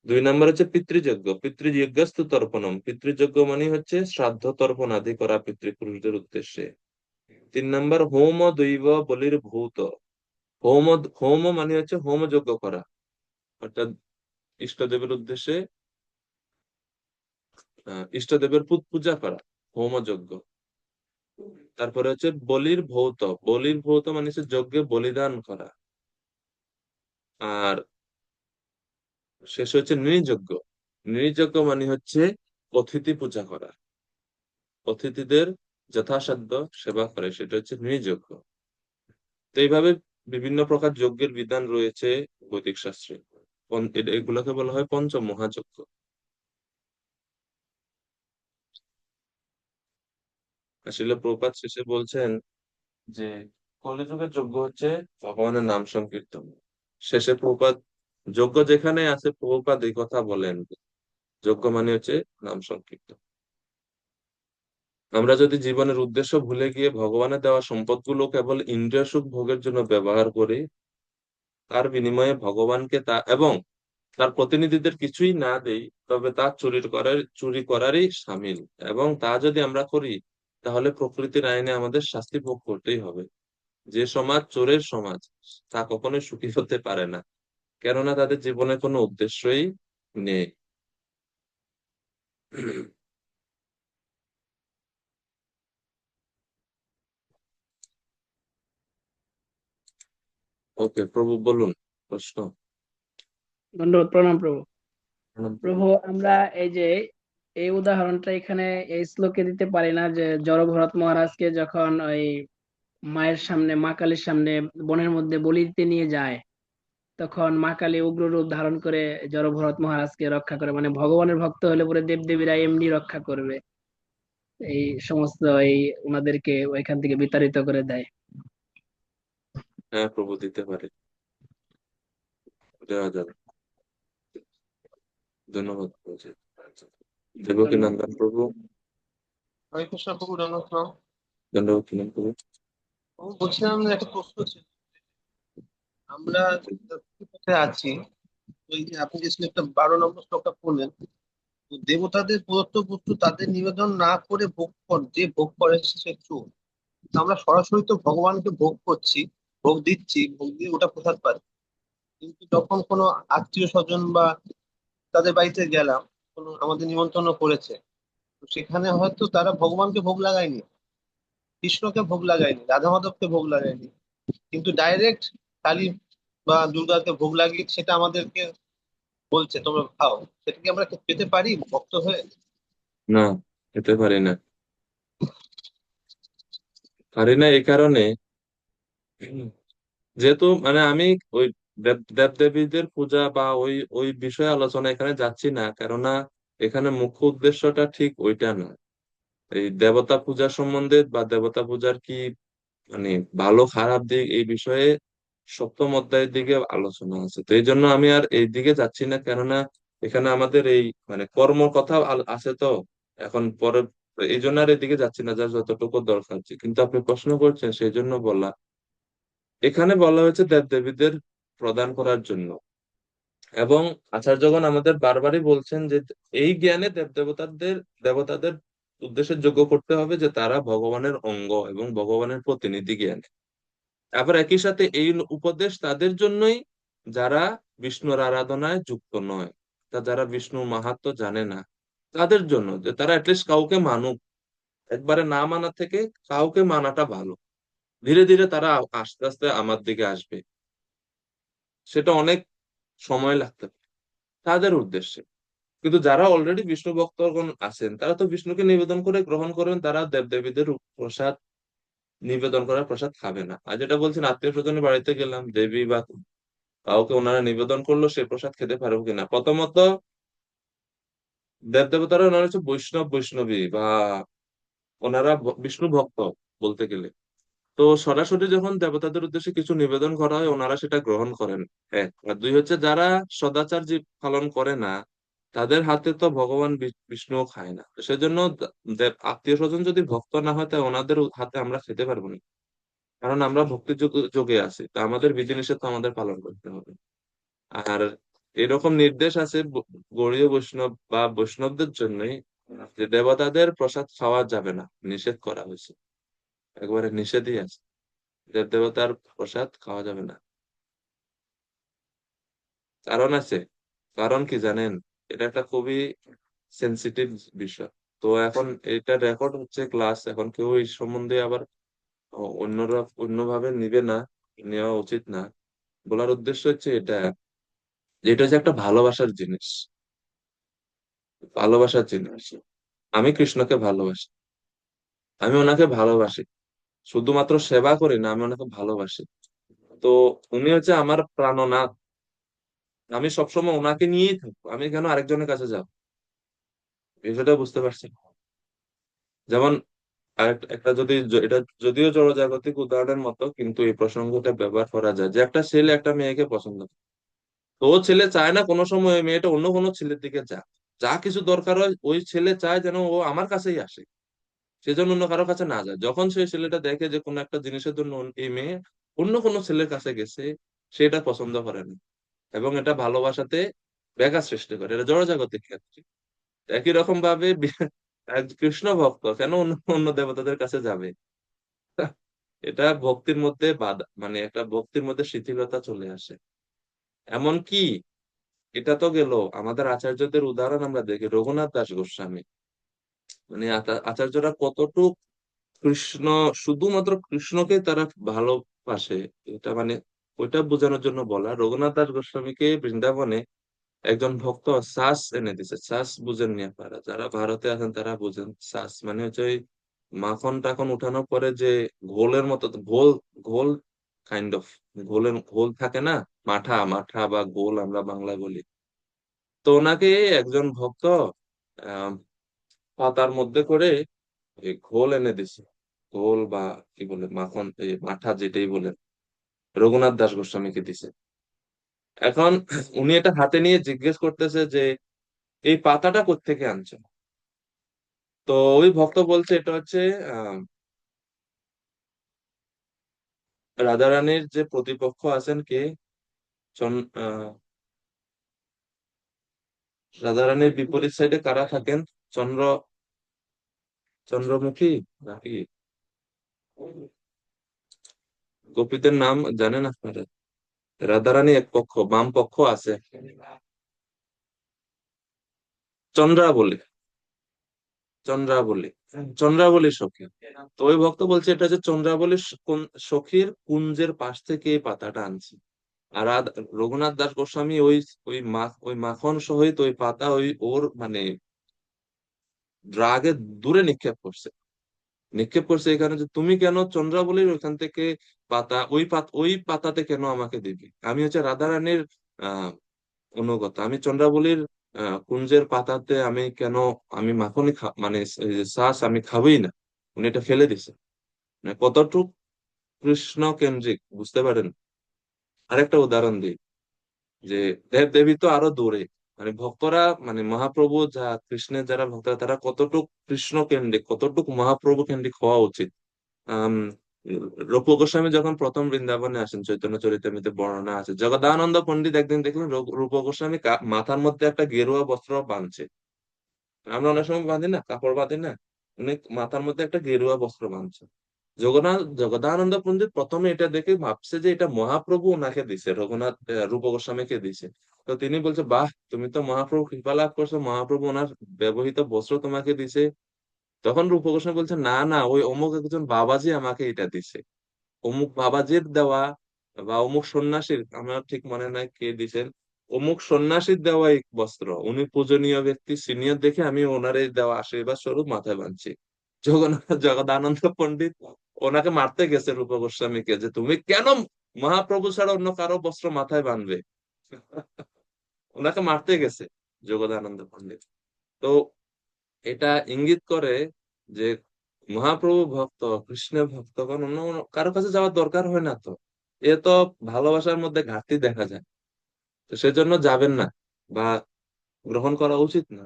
2 নম্বর হচ্ছে পিতৃযজ্ঞ, পিতৃযজ্ঞস্তু তর্পণম, পিতৃযজ্ঞ মানে হচ্ছে শ্রাদ্ধ তর্পণ আদি করা পিতৃপুরুষদের উদ্দেশ্যে। 3 নম্বর হোম দৈব বলির ভূত, হোম, হোম মানে হচ্ছে হোমযজ্ঞ করা, অর্থাৎ ইষ্টদেবের উদ্দেশ্যে ইষ্টদেবের পূজা করা, হোমযজ্ঞ। তারপরে হচ্ছে বলির ভৌত, বলির ভৌত মানে হচ্ছে যজ্ঞে বলিদান করা। আর শেষ হচ্ছে নৃযজ্ঞ, নৃযজ্ঞ মানে হচ্ছে অতিথি পূজা করা, অতিথিদের যথাসাধ্য সেবা করে, সেটা হচ্ছে নৃযজ্ঞ। তো এইভাবে বিভিন্ন প্রকার যজ্ঞের বিধান রয়েছে বৈদিক শাস্ত্রে। এগুলোকে বলা হয় পঞ্চ মহাযজ্ঞ। আসলে প্রপাত শেষে বলছেন যে কলিযুগের যজ্ঞ হচ্ছে ভগবানের নাম সংকীর্তন। শেষে প্রপাত, যজ্ঞ যেখানে আছে প্রভুপাদ এই কথা বলেন, যজ্ঞ মানে হচ্ছে নাম সংকীর্তন। আমরা যদি জীবনের উদ্দেশ্য ভুলে গিয়ে ভগবানের দেওয়া সম্পদগুলো কেবল ইন্দ্রিয় সুখ ভোগের জন্য ব্যবহার করি, তার বিনিময়ে ভগবানকে তা এবং তার প্রতিনিধিদের কিছুই না দেই, তবে তা চুরি করারই সামিল। এবং তা যদি আমরা করি, তাহলে প্রকৃতির আইনে আমাদের শাস্তি ভোগ করতেই হবে। যে সমাজ চোরের সমাজ, তা কখনোই সুখী হতে পারে না, কেননা তাদের জীবনে কোনো উদ্দেশ্যই নেই। ওকে প্রভু, বলুন প্রশ্ন। ধন্যবাদ, প্রণাম প্রভু। প্রণাম প্রভু। প্রভু, আমরা এই যে এই উদাহরণটা এখানে এই শ্লোকে দিতে পারি না, যে জড়ভরত মহারাজকে যখন ওই মায়ের সামনে, মা কালীর সামনে বনের মধ্যে বলি দিতে নিয়ে যায়, তখন মা কালী উগ্র রূপ ধারণ করে জড়ভরত মহারাজকে রক্ষা করে, মানে ভগবানের ভক্ত হলে পরে দেবদেবীরা এমনি রক্ষা করবে, এই সমস্ত এই ওনাদেরকে ওইখান থেকে বিতাড়িত করে দেয়। হ্যাঁ প্রভু, দিতে পারে, দেওয়া যাবে। ধন্যবাদ প্রভু। দেবকী নন্দন প্রভু। হরে কৃষ্ণ প্রভু, দণ্ডপ্রণাম। দণ্ডবত প্রণাম প্রভু। প্রভু, বলছিলাম যে একটা প্রশ্ন ছিল। আমরা যে পথে আছি, ওই যে আপনি যে একটা 12 নম্বর শ্লোকটা পড়লেন, তো দেবতাদের প্রদত্ত বস্তু তাদের নিবেদন না করে যে ভোগ করে সে চোর। তো আমরা সরাসরি তো ভগবানকে ভোগ করছি, ভোগ দিচ্ছি, ভোগ দিয়ে ওটা প্রসাদ পাচ্ছি। কিন্তু যখন কোনো আত্মীয় স্বজন বা তাদের বাড়িতে গেলাম, কোনো আমাদের নিমন্ত্রণ করেছে, তো সেখানে হয়তো তারা ভগবানকে ভোগ লাগায়নি, কৃষ্ণকে ভোগ লাগায়নি, রাধা মাধবকে ভোগ লাগায়নি, কিন্তু ডাইরেক্ট কালী বা দুর্গাকে ভোগ লাগিয়ে সেটা আমাদেরকে বলছে তোমরা খাও। সেটা কি আমরা পেতে পারি ভক্ত হয়ে? না, খেতে পারি না। পারি না এই কারণে, যেহেতু মানে আমি ওই দেব দেবীদের পূজা বা ওই ওই বিষয়ে আলোচনা এখানে যাচ্ছি না, কেননা এখানে মুখ্য উদ্দেশ্যটা ঠিক ওইটা না। এই দেবতা পূজা সম্বন্ধে বা দেবতা পূজার কি মানে ভালো খারাপ দিক এই বিষয়ে সপ্তম অধ্যায়ের দিকে আলোচনা আছে, তো এই জন্য আমি আর এই দিকে যাচ্ছি না, কেননা এখানে আমাদের এই মানে কর্ম কথা আছে তো এখন পরে। এই জন্য আর এদিকে যাচ্ছি না, যার যতটুকু দরকার আছে। কিন্তু আপনি প্রশ্ন করছেন সেই জন্য বলা, এখানে বলা হয়েছে দেব দেবীদের প্রদান করার জন্য। এবং আচার্যগণ আমাদের বারবারই বলছেন যে এই জ্ঞানে দেব দেবতাদের দেবতাদের উদ্দেশ্যে যোগ্য করতে হবে যে তারা ভগবানের অঙ্গ এবং ভগবানের প্রতিনিধি জ্ঞান। আবার একই সাথে এই উপদেশ তাদের জন্যই যারা বিষ্ণুর আরাধনায় যুক্ত নয়, তা যারা বিষ্ণুর মাহাত্ম্য জানে না, তাদের জন্য যে তারা অ্যাটলিস্ট কাউকে মানুক। একবারে না মানা থেকে কাউকে মানাটা ভালো। ধীরে ধীরে তারা আস্তে আস্তে আমার দিকে আসবে, সেটা অনেক সময় লাগতে পারে তাদের উদ্দেশ্যে। কিন্তু যারা অলরেডি বিষ্ণু ভক্তগণ আছেন তারা তো বিষ্ণুকে নিবেদন করে গ্রহণ করেন, তারা দেবদেবীদের প্রসাদ নিবেদন করার প্রসাদ খাবে না। আর যেটা বলছেন আত্মীয় স্বজনের বাড়িতে গেলাম, দেবী বা কাউকে ওনারা নিবেদন করলো, সে প্রসাদ খেতে পারবো কিনা? প্রথমত দেবদেবতারা ওনারা হচ্ছে বৈষ্ণবী বা ওনারা বিষ্ণু ভক্ত বলতে গেলে। তো সরাসরি যখন দেবতাদের উদ্দেশ্যে কিছু নিবেদন করা হয় ওনারা সেটা গ্রহণ করেন। এক আর দুই হচ্ছে যারা সদাচার যে পালন করে না তাদের হাতে তো ভগবান বিষ্ণুও খায় না। সেজন্য আত্মীয় স্বজন যদি ভক্ত না হয় তাই ওনাদের হাতে আমরা খেতে পারবো না, কারণ আমরা ভক্তি যোগে আছি, তা আমাদের বিধিনিষেধ তো আমাদের পালন করতে হবে। আর এরকম নির্দেশ আছে গৌড়ীয় বৈষ্ণব বা বৈষ্ণবদের জন্যই, যে দেবতাদের প্রসাদ খাওয়া যাবে না, নিষেধ করা হয়েছে, একবারে নিষেধই আছে, দেব দেবতার প্রসাদ খাওয়া যাবে না। কারণ আছে, কারণ কি জানেন? এটা একটা খুবই সেন্সিটিভ বিষয়। তো এখন এটা রেকর্ড হচ্ছে ক্লাস, এখন কেউ এই সম্বন্ধে আবার অন্যরা অন্যভাবে নিবে না, নেওয়া উচিত না। বলার উদ্দেশ্য হচ্ছে এটা, যে এটা হচ্ছে একটা ভালোবাসার জিনিস, ভালোবাসার জিনিস। আমি কৃষ্ণকে ভালোবাসি, আমি ওনাকে ভালোবাসি, শুধুমাত্র সেবা করি না, আমি ওনাকে ভালোবাসি। তো উনি হচ্ছে আমার প্রাণনাথ, আমি সবসময় ওনাকে নিয়েই থাকবো, আমি কেন আরেকজনের কাছে যাব? বিষয়টা বুঝতে পারছি। যেমন একটা যদি এটা যদিও জড়জাগতিক উদাহরণের মতো, কিন্তু এই প্রসঙ্গটা ব্যবহার করা যায়, যে একটা ছেলে একটা মেয়েকে পছন্দ করে, তো ও ছেলে চায় না কোনো সময় ওই মেয়েটা অন্য কোনো ছেলের দিকে যাক, যা কিছু দরকার হয় ওই ছেলে চায় যেন ও আমার কাছেই আসে, সেজন্য অন্য কারো কাছে না যায়। যখন সেই ছেলেটা দেখে যে কোনো একটা জিনিসের জন্য এই মেয়ে অন্য কোনো ছেলের কাছে গেছে, সেটা পছন্দ করে না, এবং এটা ভালোবাসাতে ব্যাঘাত সৃষ্টি করে, এটা জড়জাগতিক ক্ষেত্রে। একই রকম ভাবে এক কৃষ্ণ ভক্ত কেন অন্য অন্য দেবতাদের কাছে যাবে? এটা ভক্তির মধ্যে বাধা, মানে একটা ভক্তির মধ্যে শিথিলতা চলে আসে। এমন কি, এটা তো গেল আমাদের আচার্যদের উদাহরণ আমরা দেখি, রঘুনাথ দাস গোস্বামী, মানে আচার্যরা কতটুক কৃষ্ণ, শুধুমাত্র কৃষ্ণকে তারা ভালোবাসে, এটা মানে ওইটা বোঝানোর জন্য বলা। রঘুনাথ দাস গোস্বামীকে বৃন্দাবনে একজন ভক্ত শ্বাস এনে দিছে। শ্বাস বুঝেননি আপনারা? যারা ভারতে আছেন তারা বুঝেন। শ্বাস মানে হচ্ছে ওই মাখন টাখন উঠানোর পরে যে ঘোলের মতো, ঘোল ঘোল কাইন্ড অফ, ঘোলের ঘোল থাকে না, মাঠা মাঠা বা ঘোল আমরা বাংলায় বলি। তো ওনাকে একজন ভক্ত আহ পাতার মধ্যে করে এই ঘোল এনে দিছে। ঘোল বা কি বলে মাখন, এই মাঠা যেটাই বলেন, রঘুনাথ দাস গোস্বামীকে দিছে। এখন উনি এটা হাতে নিয়ে জিজ্ঞেস করতেছে যে এই পাতাটা কোত্থেকে আনছেন? তো ওই ভক্ত বলছে এটা হচ্ছে আহ রাধারানীর যে প্রতিপক্ষ আছেন কে, চন আহ রাধারানীর বিপরীত সাইডে কারা থাকেন? চন্দ্র চন্দ্রমুখী নাকি? গোপীদের নাম জানেন আপনারা? রাধারানী এক পক্ষ, বাম পক্ষ আছে চন্দ্রাবলী, চন্দ্রাবলী, চন্দ্রাবলী সখী। তো ওই ভক্ত বলছে এটা যে চন্দ্রাবলী সখীর কুঞ্জের পাশ থেকে এই পাতাটা আনছি। আর রঘুনাথ দাস গোস্বামী ওই ওই মাখন সহিত ওই পাতা ওই ওর মানে ড্রাগে দূরে নিক্ষেপ করছে এখানে, যে তুমি কেন চন্দ্রাবলীর ওইখান থেকে পাতা ওই পাতাতে কেন আমাকে দিবি? আমি হচ্ছে রাধারানীর আহ অনুগত, আমি চন্দ্রাবলীর কুঞ্জের পাতাতে আমি কেন, আমি মাখনই মানে এই যে শ্বাস আমি খাবই না। উনি এটা ফেলে দিছে, মানে কতটুক কৃষ্ণ কেন্দ্রিক বুঝতে পারেন। আরেকটা উদাহরণ দিই, যে দেব দেবী তো আরো দূরে, মানে ভক্তরা মানে মহাপ্রভু যা কৃষ্ণের যারা ভক্তরা তারা কতটুক কৃষ্ণ কেন্দ্রিক, কতটুক মহাপ্রভু কেন্দ্রিক হওয়া উচিত। আম রূপ গোস্বামী যখন প্রথম বৃন্দাবনে আসেন, চৈতন্য চরিতামৃতে বর্ণনা আছে, জগদানন্দ পণ্ডিত একদিন দেখলেন রূপ গোস্বামী মাথার মধ্যে একটা গেরুয়া বস্ত্র বাঁধছে। আমরা অনেক সময় বাঁধি না, কাপড় বাঁধি না, উনি মাথার মধ্যে একটা গেরুয়া বস্ত্র বাঁধছে। জগদানন্দ পণ্ডিত প্রথমে এটা দেখে ভাবছে যে এটা মহাপ্রভু ওনাকে দিছে, রূপ গোস্বামীকে দিছে। তো তিনি বলছে, বাহ, তুমি তো মহাপ্রভু কৃপা লাভ করছো, মহাপ্রভু ওনার ব্যবহৃত বস্ত্র তোমাকে দিছে। তখন রূপ গোস্বামী বলছে, না না, ওই অমুক একজন বাবাজি আমাকে এটা দিছে, অমুক বাবাজির দেওয়া বা অমুক সন্ন্যাসীর, আমার ঠিক মনে নাই কে দিছেন, অমুক সন্ন্যাসীর দেওয়া এই বস্ত্র, উনি পূজনীয় ব্যক্তি, সিনিয়র দেখে আমি ওনার এই দেওয়া আশীর্বাদ স্বরূপ মাথায় বাঁধছি। জগদানন্দ পণ্ডিত ওনাকে মারতে গেছে রূপ গোস্বামীকে, যে তুমি কেন মহাপ্রভু ছাড়া অন্য কারো বস্ত্র মাথায় বাঁধবে। ওনাকে মারতে গেছে জগদানন্দ পণ্ডিত। তো এটা ইঙ্গিত করে যে মহাপ্রভু ভক্ত, কৃষ্ণের ভক্তগণ অন্য কারো কাছে যাওয়ার দরকার হয় না। তো এ তো ভালোবাসার মধ্যে ঘাটতি দেখা যায়, তো সেজন্য যাবেন না বা গ্রহণ করা উচিত না।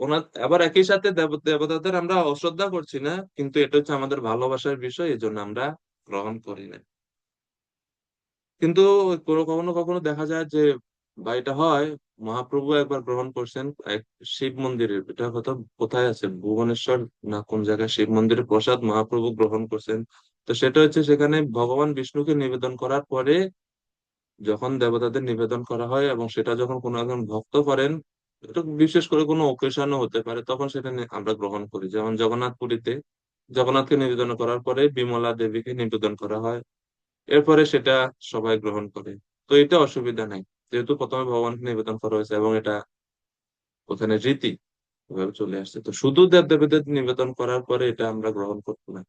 ওনার আবার একই সাথে দেবতাদের আমরা অশ্রদ্ধা করছি না, কিন্তু এটা হচ্ছে আমাদের ভালোবাসার বিষয়, এই জন্য আমরা গ্রহণ করি না। কিন্তু কখনো কখনো দেখা যায় যে, বা এটা হয়, মহাপ্রভু একবার গ্রহণ করছেন এক শিব মন্দিরের, এটা কোথায় আছে, ভুবনেশ্বর না কোন জায়গায়, শিব মন্দিরের প্রসাদ মহাপ্রভু গ্রহণ করছেন। তো সেটা হচ্ছে সেখানে ভগবান বিষ্ণুকে নিবেদন করার পরে যখন দেবতাদের নিবেদন করা হয়, এবং সেটা যখন কোনো একজন ভক্ত করেন, এটা বিশেষ করে কোনো অকেশনও হতে পারে, তখন সেটা আমরা গ্রহণ করি। যেমন জগন্নাথ পুরীতে জগন্নাথকে নিবেদন করার পরে বিমলা দেবীকে নিবেদন করা হয়, এরপরে সেটা সবাই গ্রহণ করে। তো এটা অসুবিধা নাই, যেহেতু প্রথমে ভগবানকে নিবেদন করা হয়েছে এবং এটা ওখানে রীতি এভাবে চলে আসছে, তো শুধু দেব দেবীদের নিবেদন করার পরে এটা আমরা গ্রহণ করবো না।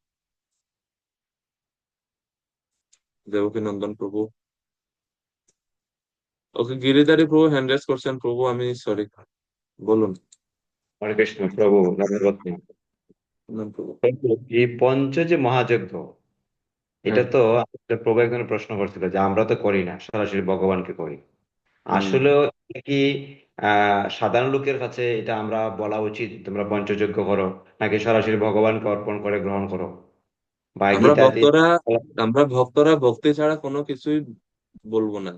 দেবকী নন্দন প্রভু, ওকে গিরিধারী প্রভু হ্যান্ড রেজ করছেন, প্রভু আমি সরি, বলুন। হরে কৃষ্ণ প্রভু নগরত্ন। নন্দন প্রভু। প্রভু, এই পঞ্চ যে মহাযজ্ঞ, এটা হ্যাঁ। তো আসলে প্রভু একজন প্রশ্ন করছিল যে আমরা তো করি না, সরাসরি ভগবানকে করি। হম। আসলে কি সাধারণ লোকের কাছে এটা আমরা বলা উচিত তোমরা পঞ্চযজ্ঞ করো, নাকি সরাসরি ভগবানকে অর্পণ করে গ্রহণ করো? বা আমরা গীতাতে ভক্তরা আমরা ভক্তরা ভক্তি ছাড়া কোনো কিছুই বলবো না।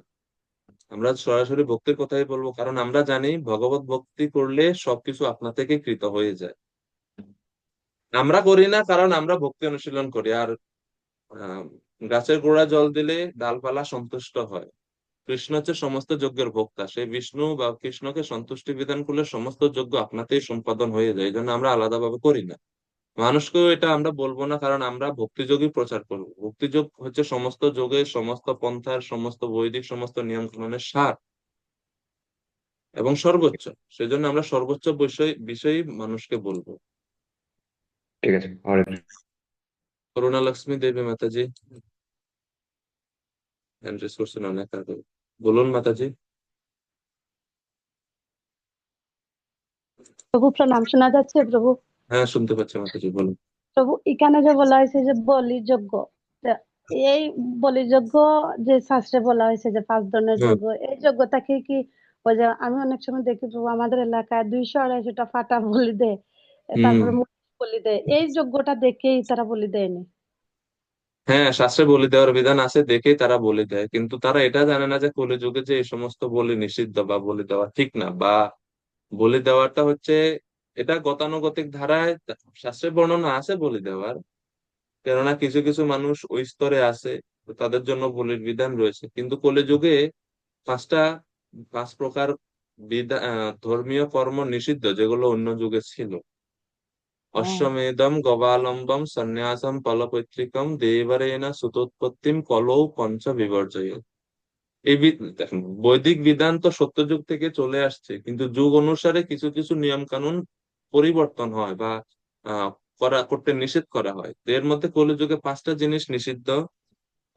আমরা সরাসরি ভক্তির কথাই বলবো, কারণ আমরা জানি ভগবত ভক্তি করলে সবকিছু আপনা থেকে কৃত হয়ে যায়। আমরা করি না কারণ আমরা ভক্তি অনুশীলন করি। আর আহ, গাছের গোড়া জল দিলে ডালপালা সন্তুষ্ট হয়। কৃষ্ণ হচ্ছে সমস্ত যজ্ঞের ভোক্তা, সেই বিষ্ণু বা কৃষ্ণকে সন্তুষ্টি বিধান করলে সমস্ত যজ্ঞ আপনাতেই সম্পাদন হয়ে যায়, এই জন্য আমরা আলাদাভাবে করি না। মানুষকেও এটা আমরা বলবো না, কারণ আমরা ভক্তিযোগই প্রচার করবো। ভক্তিযোগ হচ্ছে সমস্ত যোগের, সমস্ত পন্থার, সমস্ত বৈদিক সমস্ত নিয়ম কানুনের সার এবং সর্বোচ্চ। সেজন্য আমরা সর্বোচ্চ বিষয়ই মানুষকে বলবো। ঠিক আছে। হরে কৃষ্ণ। করুণা লক্ষ্মী দেবী মাতাজি হ্যান্ড রেজ করছেন অনেক আগে, বলুন মাতাজি। প্রভু প্রণাম, শোনা যাচ্ছে প্রভু? হ্যাঁ, শুনতে পাচ্ছি মাতাজি, বলুন। প্রভু, এখানে যে বলা হয়েছে যে বলিযজ্ঞ, তা এই বলিযজ্ঞ যে শাস্ত্রে বলা হয়েছে যে 5 ধরনের হুম। যজ্ঞ, এই যজ্ঞটাকে কি ওই যে আমি অনেক সময় দেখি প্রভু আমাদের এলাকায় 200-250টা ফাটা বলি দেয়, হুম। তারপরে মহিষ বলি দেয়, এই যজ্ঞটা দেখেই তারা বলি দেয়নি। হ্যাঁ, শাস্ত্রে বলি দেওয়ার বিধান আছে দেখেই তারা বলি দেয়, কিন্তু তারা এটা জানে না যে কলিযুগে যে এই সমস্ত বলি নিষিদ্ধ বা বলি দেওয়া ঠিক না, বা বলি দেওয়াটা হচ্ছে এটা গতানুগতিক ধারায় শাস্ত্রে বর্ণনা আছে বলি দেওয়ার। কেননা কিছু কিছু মানুষ ওই স্তরে আছে, তো তাদের জন্য বলির বিধান রয়েছে, কিন্তু কলিযুগে পাঁচটা পাঁচ প্রকার ধর্মীয় কর্ম নিষিদ্ধ যেগুলো অন্য যুগে ছিল। হ্যাঁ। অশ্বমেধম গবালম্বম সন্ন্যাসম ফলপৈতৃকম দেবরেনা সুতোৎপত্তিম কলৌ পঞ্চ বিবর্জয়। দেখেন, বৈদিক বিধান তো সত্যযুগ থেকে চলে আসছে, কিন্তু যুগ অনুসারে কিছু কিছু নিয়ম কানুন পরিবর্তন হয় বা আহ করতে নিষেধ করা হয়। তো এর মধ্যে কলিযুগে পাঁচটা জিনিস নিষিদ্ধ।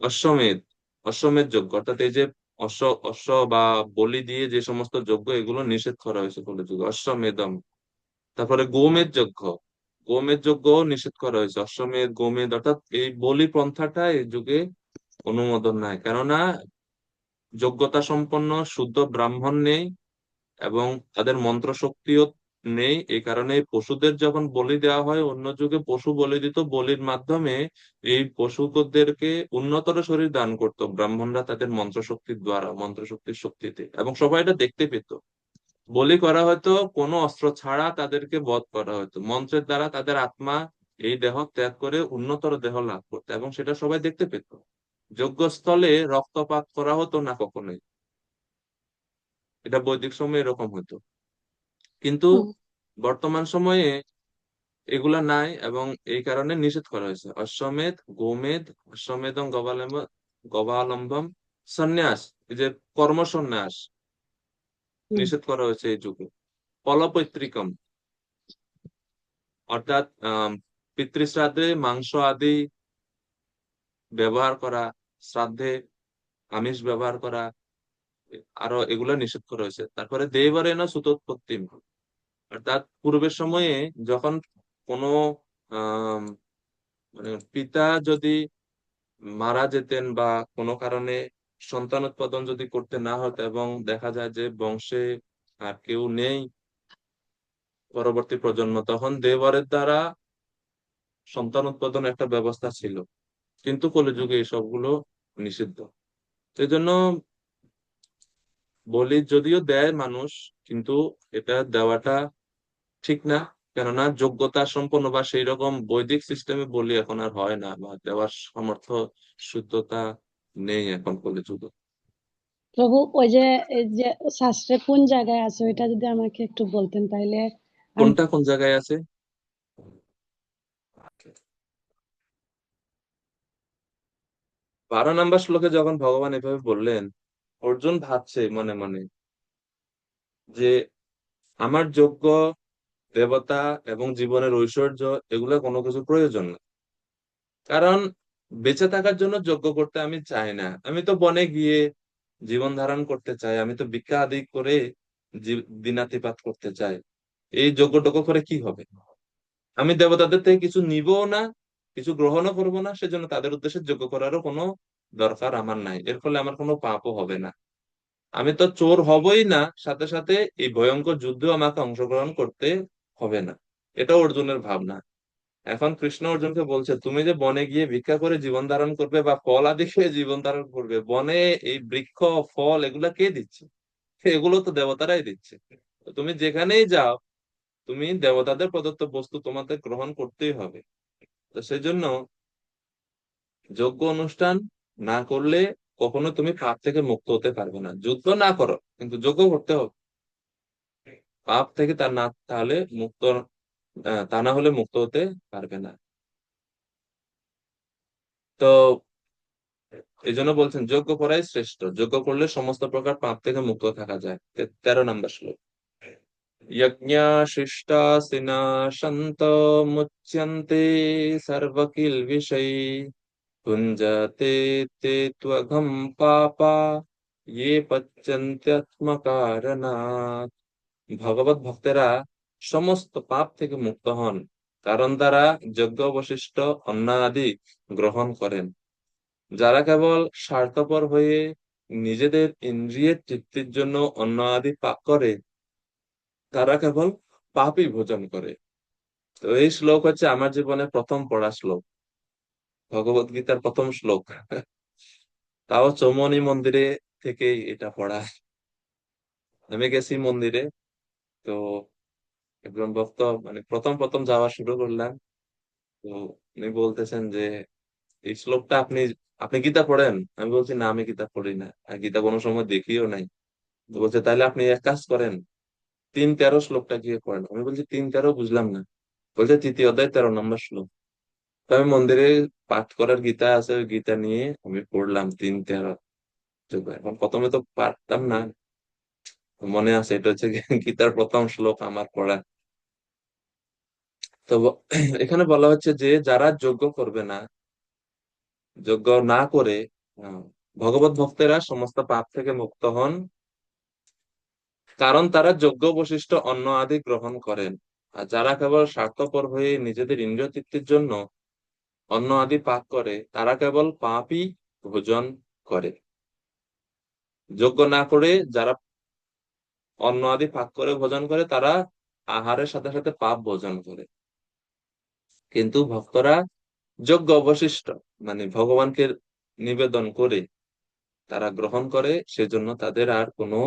অশ্বমেধ, অশ্বমেধ যজ্ঞ, অর্থাৎ এই যে অশ্ব অশ্ব বা বলি দিয়ে যে সমস্ত যজ্ঞ, এগুলো নিষেধ করা হয়েছে কলিযুগে, অশ্বমেধম। তারপরে গোমেদ যজ্ঞ, গোমেদ যজ্ঞ নিষেধ করা হয়েছে। অশ্বমেধ, গোমেদ, অর্থাৎ এই বলি পন্থাটা এই যুগে অনুমোদন নাই, কেননা যোগ্যতা সম্পন্ন শুদ্ধ ব্রাহ্মণ নেই এবং তাদের মন্ত্র শক্তিও নেই। এই কারণে এই পশুদের যখন বলি দেওয়া হয়, অন্য যুগে পশু বলি দিত, বলির মাধ্যমে এই পশুদেরকে উন্নতর শরীর দান করতো ব্রাহ্মণরা তাদের মন্ত্র শক্তির দ্বারা, মন্ত্র শক্তির শক্তিতে, এবং সবাই এটা দেখতে পেত। বলি করা হয়তো কোনো অস্ত্র ছাড়া, তাদেরকে বধ করা হতো মন্ত্রের দ্বারা, তাদের আত্মা এই দেহ ত্যাগ করে উন্নতর দেহ লাভ করতো, এবং সেটা সবাই দেখতে পেত। যজ্ঞস্থলে রক্তপাত করা হতো না কখনোই, এটা বৈদিক সময়ে এরকম হতো। কিন্তু হুম। বর্তমান সময়ে এগুলা নাই, এবং এই কারণে নিষেধ করা হয়েছে। অশ্বমেধ, গোমেধ, অশ্বমেধম গবালম্বম, সন্ন্যাস, এই যে কর্ম সন্ন্যাস হুম। নিষেধ করা হয়েছে এই যুগে। ফলপৈতৃকম, অর্থাৎ পিতৃশ্রাদ্ধে মাংস আদি ব্যবহার করা, শ্রাদ্ধে আমিষ ব্যবহার করা, আরো এগুলো নিষেধ করা হয়েছে। তারপরে দেবরেণ সুতোৎপত্তিম, অর্থাৎ পূর্বের সময়ে যখন কোনো আহ মানে পিতা যদি মারা যেতেন বা কোনো কারণে সন্তান উৎপাদন যদি করতে না হতো, এবং দেখা যায় যে বংশে আর কেউ নেই পরবর্তী প্রজন্ম, তখন দেবরের দ্বারা সন্তান উৎপাদন একটা ব্যবস্থা ছিল, কিন্তু কলিযুগে এই সবগুলো নিষিদ্ধ। সেই জন্য বলি যদিও দেয় মানুষ, কিন্তু এটা দেওয়াটা ঠিক না, কেননা যোগ্যতা সম্পন্ন বা সেই রকম বৈদিক সিস্টেমে বলি এখন আর হয় না, বা দেওয়ার সামর্থ্য শুদ্ধতা নেই এখন কলিযুগে। প্রভু, ওই যে এই যে শাস্ত্রে কোন জায়গায় আছে ওইটা যদি আমাকে একটু বলতেন তাইলে আমি। কোনটা কোন জায়গায় আছে? 12 নম্বর শ্লোকে যখন ভগবান এভাবে বললেন, অর্জুন ভাবছে মনে মনে যে আমার যজ্ঞ, দেবতা এবং জীবনের ঐশ্বর্য, এগুলো কোনো কিছু প্রয়োজন না। কারণ বেঁচে থাকার জন্য যজ্ঞ করতে আমি চাই না, আমি তো বনে গিয়ে জীবন ধারণ করতে চাই, আমি তো ভিক্ষা আদি করে দিনাতিপাত করতে চাই। এই যজ্ঞ টজ্ঞ করে কি হবে? আমি দেবতাদের থেকে কিছু নিবও না, কিছু গ্রহণও করবো না, সেজন্য তাদের উদ্দেশ্যে যজ্ঞ করারও কোনো দরকার আমার নাই, এর ফলে আমার কোনো পাপও হবে না। আমি তো চোর হবই না, সাথে সাথে এই ভয়ঙ্কর যুদ্ধে আমাকে অংশগ্রহণ করতে হবে না। এটা অর্জুনের ভাবনা। এখন কৃষ্ণ অর্জুনকে বলছে, তুমি যে বনে গিয়ে ভিক্ষা করে জীবন ধারণ করবে বা ফল আদি খেয়ে জীবন ধারণ করবে, বনে এই বৃক্ষ ফল এগুলা কে দিচ্ছে? এগুলো তো দেবতারাই দিচ্ছে। তো তুমি যেখানেই যাও, তুমি দেবতাদের প্রদত্ত বস্তু তোমাদের গ্রহণ করতেই হবে। তো সেই জন্য যজ্ঞ অনুষ্ঠান না করলে কখনো তুমি পাপ থেকে মুক্ত হতে পারবে না। যুদ্ধ না করো, কিন্তু যজ্ঞ করতে হবে। পাপ থেকে তাহলে মুক্ত, তা না হলে মুক্ত হতে পারবে না। তো এই জন্য বলছেন যজ্ঞ করাই শ্রেষ্ঠ, যজ্ঞ করলে সমস্ত প্রকার পাপ থেকে মুক্ত থাকা যায়। 13 নম্বর শ্লোক। यज्ञशिष्टासिना सन्तो मुच्यन्ते सर्वकिल्बिषै भुञ्जते ते त्वघं पापा ये पच्यन्त्यात्मकारणात्। ভগবত ভক্তেরা সমস্ত পাপ থেকে মুক্ত হন, কারণ তারা যজ্ঞ অবশিষ্ট অন্ন আদি গ্রহণ করেন। যারা কেবল স্বার্থপর হয়ে নিজেদের ইন্দ্রিয়ের তৃপ্তির জন্য অন্ন আদি পাক করে, তারা কেবল পাপই ভোজন করে। তো এই শ্লোক হচ্ছে আমার জীবনে প্রথম পড়া শ্লোক, ভগবত গীতার প্রথম শ্লোক। তাও চৌমনি মন্দিরে থেকেই এটা পড়া। আমি গেছি মন্দিরে, তো একজন ভক্ত মানে প্রথম প্রথম যাওয়া শুরু করলাম। তো উনি বলতেছেন যে এই শ্লোকটা আপনি আপনি গীতা পড়েন? আমি বলছি না, আমি গীতা পড়ি না, আর গীতা কোনো সময় দেখিও নাই। তো বলছে তাহলে আপনি এক কাজ করেন, 3:13 শ্লোকটা গিয়ে পড়েন। আমি বলছি 3:13 বুঝলাম না। বলছে 3য় অধ্যায় 13 নম্বর শ্লোক। তো আমি মন্দিরে পাঠ করার গীতা আছে, ওই গীতা নিয়ে আমি পড়লাম 3:13। এখন প্রথমে তো পারতাম না, মনে আছে এটা হচ্ছে গীতার প্রথম শ্লোক আমার পড়া। তো এখানে বলা হচ্ছে যে যারা যজ্ঞ করবে না, যজ্ঞ না করে আহ, ভগবত ভক্তেরা সমস্ত পাপ থেকে মুক্ত হন, কারণ তারা যজ্ঞ বশিষ্ট অন্ন আদি গ্রহণ করেন। আর যারা কেবল স্বার্থপর হয়ে নিজেদের ইন্দ্রিয় তৃপ্তির জন্য অন্ন আদি পাক করে, তারা কেবল পাপই ভোজন করে। যজ্ঞ না করে যারা অন্ন আদি পাক করে ভোজন করে, তারা আহারের সাথে সাথে পাপ ভোজন করে। কিন্তু ভক্তরা যজ্ঞ অবশিষ্ট মানে ভগবানকে নিবেদন করে তারা গ্রহণ করে, সেজন্য তাদের আর কোনো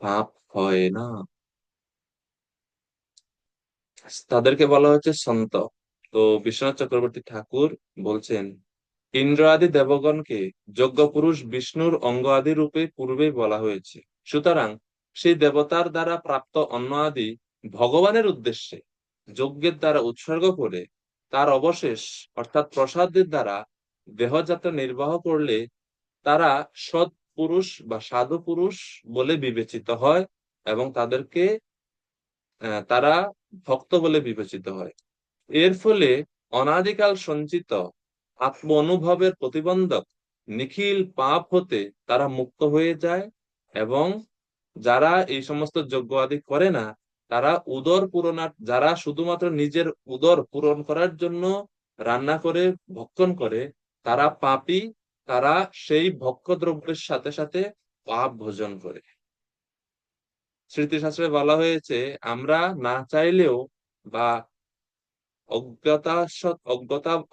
পাপ হয় না। তাদেরকে বলা হচ্ছে সন্ত। তো বিশ্বনাথ চক্রবর্তী ঠাকুর বলছেন, ইন্দ্র আদি দেবগণকে যজ্ঞ পুরুষ বিষ্ণুর অঙ্গ আদি রূপে পূর্বেই বলা হয়েছে। সুতরাং সেই দেবতার দ্বারা প্রাপ্ত অন্ন আদি ভগবানের উদ্দেশ্যে যজ্ঞের দ্বারা উৎসর্গ করে তার অবশেষ অর্থাৎ প্রসাদের দ্বারা দেহযাত্রা নির্বাহ করলে তারা সৎ পুরুষ বা সাধু পুরুষ বলে বিবেচিত হয়, এবং তাদেরকে তারা ভক্ত বলে বিবেচিত হয়। এর ফলে অনাদিকাল সঞ্চিত আত্ম অনুভবের প্রতিবন্ধক নিখিল পাপ হতে তারা মুক্ত হয়ে যায়, এবং যারা এই সমস্ত যজ্ঞ আদি করে না, তারা উদর পূরণার, যারা শুধুমাত্র নিজের উদর পূরণ করার জন্য রান্না করে ভক্ষণ করে, তারা পাপী। তারা সেই ভক্ষ দ্রব্যের সাথে সাথে পাপ ভোজন করে। স্মৃতিশাস্ত্রে বলা হয়েছে, আমরা না চাইলেও বা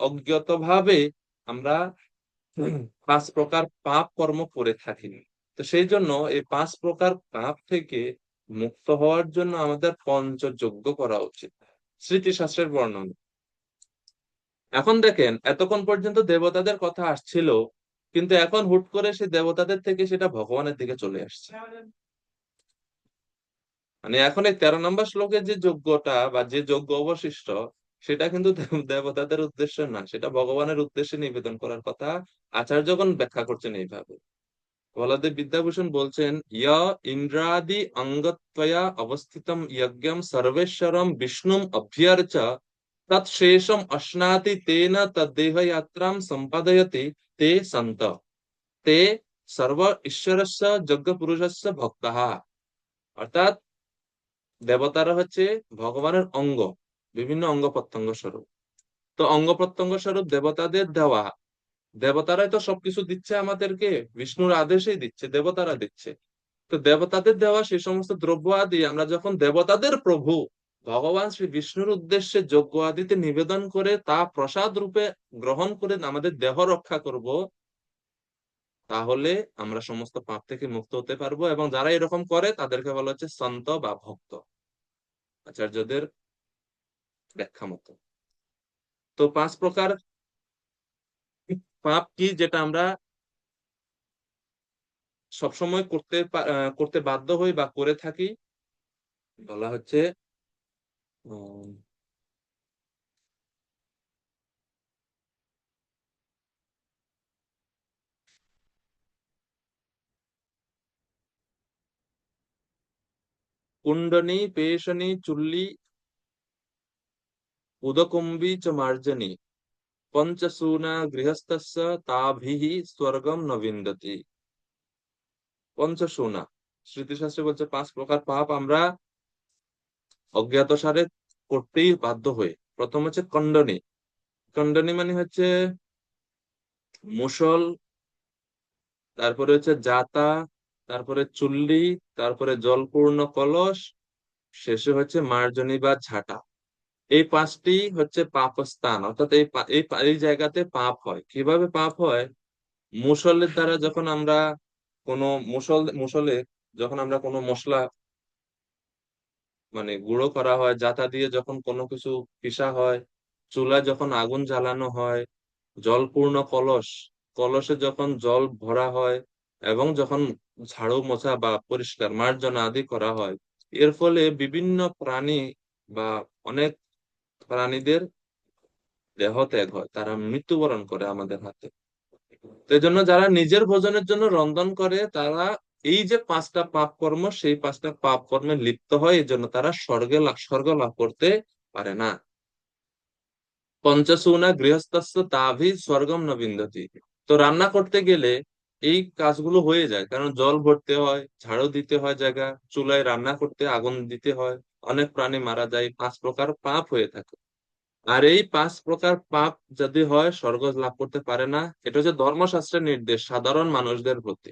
অজ্ঞত ভাবে আমরা 5 প্রকার পাপ কর্ম করে থাকি। তো সেই জন্য এই 5 প্রকার পাপ থেকে মুক্ত হওয়ার জন্য আমাদের পঞ্চযজ্ঞ করা উচিত, স্মৃতিশাস্ত্রের বর্ণনা। এখন দেখেন, এতক্ষণ পর্যন্ত দেবতাদের কথা আসছিল, কিন্তু এখন হুট করে সে দেবতাদের থেকে সেটা ভগবানের দিকে চলে আসছে। মানে এখন এই 13 নম্বর শ্লোকের যে যজ্ঞটা বা যে যজ্ঞ অবশিষ্ট, সেটা কিন্তু দেবতাদের উদ্দেশ্য না, সেটা ভগবানের উদ্দেশ্যে নিবেদন করার কথা আচার্যগণ ব্যাখ্যা করছেন এইভাবে। বলদেব বিদ্যাভূষণ বলছেন, ইয় ইন্দ্রাদি অঙ্গত্বয়া অবস্থিতম যজ্ঞম সর্বেশ্বরম বিষ্ণুম অভ্যর্চ তৎশেষম অশ্নাতি তেন তদ্দেহ যাত্রাম সম্পাদয়তি তে সন্ত তে সর্ব ঈশ্বরস্য যজ্ঞ পুরুষস্য ভক্তঃ। অর্থাৎ দেবতারা হচ্ছে ভগবানের অঙ্গ, বিভিন্ন অঙ্গ প্রত্যঙ্গ স্বরূপ। তো অঙ্গ প্রত্যঙ্গ স্বরূপ দেবতাদের দেওয়া, দেবতারাই তো সবকিছু দিচ্ছে আমাদেরকে, বিষ্ণুর আদেশেই দিচ্ছে, দেবতারা দিচ্ছে। তো দেবতাদের দেওয়া সেই সমস্ত দ্রব্য আদি আমরা যখন দেবতাদের প্রভু ভগবান শ্রী বিষ্ণুর উদ্দেশ্যে যজ্ঞ আদিতে নিবেদন করে তা প্রসাদ রূপে গ্রহণ করে আমাদের দেহ রক্ষা করব, তাহলে আমরা সমস্ত পাপ থেকে মুক্ত হতে পারবো। এবং যারা এরকম করে তাদেরকে বলা হচ্ছে সন্ত বা ভক্ত, আচার্যদের ব্যাখ্যা মতো। তো 5 প্রকার পাপ কি, যেটা আমরা সবসময় করতে বাধ্য হই বা করে থাকি? বলা হচ্ছে উম, কুণ্ডনী পেশনী চুল্লি উদকুম্বী চ মার্জনী পঞ্চসূনা গৃহস্থস্য তাভিঃ স্বর্গম ন বিন্দতি। পঞ্চসূনা, স্মৃতিশাস্ত্রে বলছে 5 প্রকার পাপ আমরা অজ্ঞাতসারে করতেই বাধ্য হয়ে। প্রথম হচ্ছে খণ্ডনী। খণ্ডনী মানে হচ্ছে মুষল তারপরে হচ্ছে জাতা, তারপরে চুল্লি, তারপরে জলপূর্ণ কলস, শেষে হচ্ছে মার্জনী বা ঝাঁটা। এই পাঁচটি হচ্ছে পাপস্থান, অর্থাৎ এই জায়গাতে পাপ হয়। কিভাবে পাপ হয়? মুসলের দ্বারা যখন আমরা কোনো মুসলে যখন আমরা কোনো মশলা মানে গুঁড়ো করা হয়, জাতা দিয়ে যখন কোনো কিছু পিষা হয়, চুলায় যখন আগুন জ্বালানো হয়, জলপূর্ণ কলস, কলসে যখন জল ভরা হয়, এবং যখন ঝাড়ু মোছা বা পরিষ্কার মার্জনা আদি করা হয়, এর ফলে বিভিন্ন প্রাণী বা অনেক প্রাণীদের দেহ ত্যাগ হয়, তারা মৃত্যুবরণ করে আমাদের হাতে। তো এই জন্য যারা নিজের ভোজনের জন্য রন্ধন করে, তারা এই যে পাঁচটা পাপ কর্ম, সেই পাঁচটা পাপ কর্মে লিপ্ত হয়, এই জন্য তারা স্বর্গ লাভ করতে পারে না। পঞ্চসুনা গৃহস্থস্য তাভি স্বর্গম ন বিন্দতি। তো রান্না করতে গেলে এই কাজগুলো হয়ে যায়, কারণ জল ভরতে হয়, ঝাড়ু দিতে হয় জায়গা, চুলায় রান্না করতে আগুন দিতে হয়, অনেক প্রাণী মারা যায়, 5 প্রকার পাপ হয়ে থাকে। আর এই 5 প্রকার পাপ যদি হয়, স্বর্গ লাভ করতে পারে না। এটা হচ্ছে ধর্মশাস্ত্রের নির্দেশ সাধারণ মানুষদের প্রতি।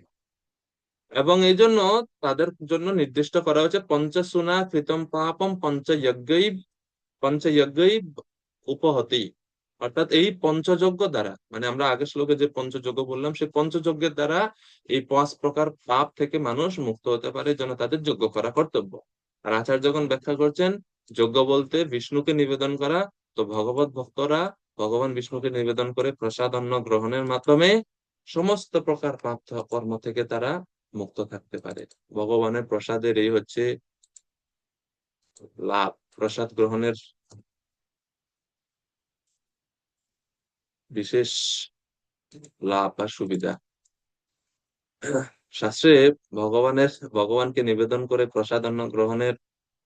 এবং এই জন্য তাদের জন্য নির্দিষ্ট করা হয়েছে পঞ্চসুনা কৃতম পাপম পঞ্চযজ্ঞই উপহতি। অর্থাৎ এই পঞ্চযজ্ঞ দ্বারা, মানে আমরা আগের শ্লোকে যে পঞ্চযজ্ঞ বললাম, সেই পঞ্চযজ্ঞের দ্বারা এই 5 প্রকার পাপ থেকে মানুষ মুক্ত হতে পারে, এই জন্য তাদের যজ্ঞ করা কর্তব্য। আর আচার্য যখন ব্যাখ্যা করছেন, যজ্ঞ বলতে বিষ্ণুকে নিবেদন করা। তো ভগবত ভক্তরা ভগবান বিষ্ণুকে নিবেদন করে প্রসাদ অন্ন গ্রহণের মাধ্যমে সমস্ত প্রকার পাপ কর্ম থেকে তারা মুক্ত থাকতে পারে। ভগবানের প্রসাদের এই হচ্ছে লাভ, প্রসাদ গ্রহণের বিশেষ লাভ বা সুবিধা। শাস্ত্রে ভগবানকে নিবেদন করে প্রসাদ অন্ন গ্রহণের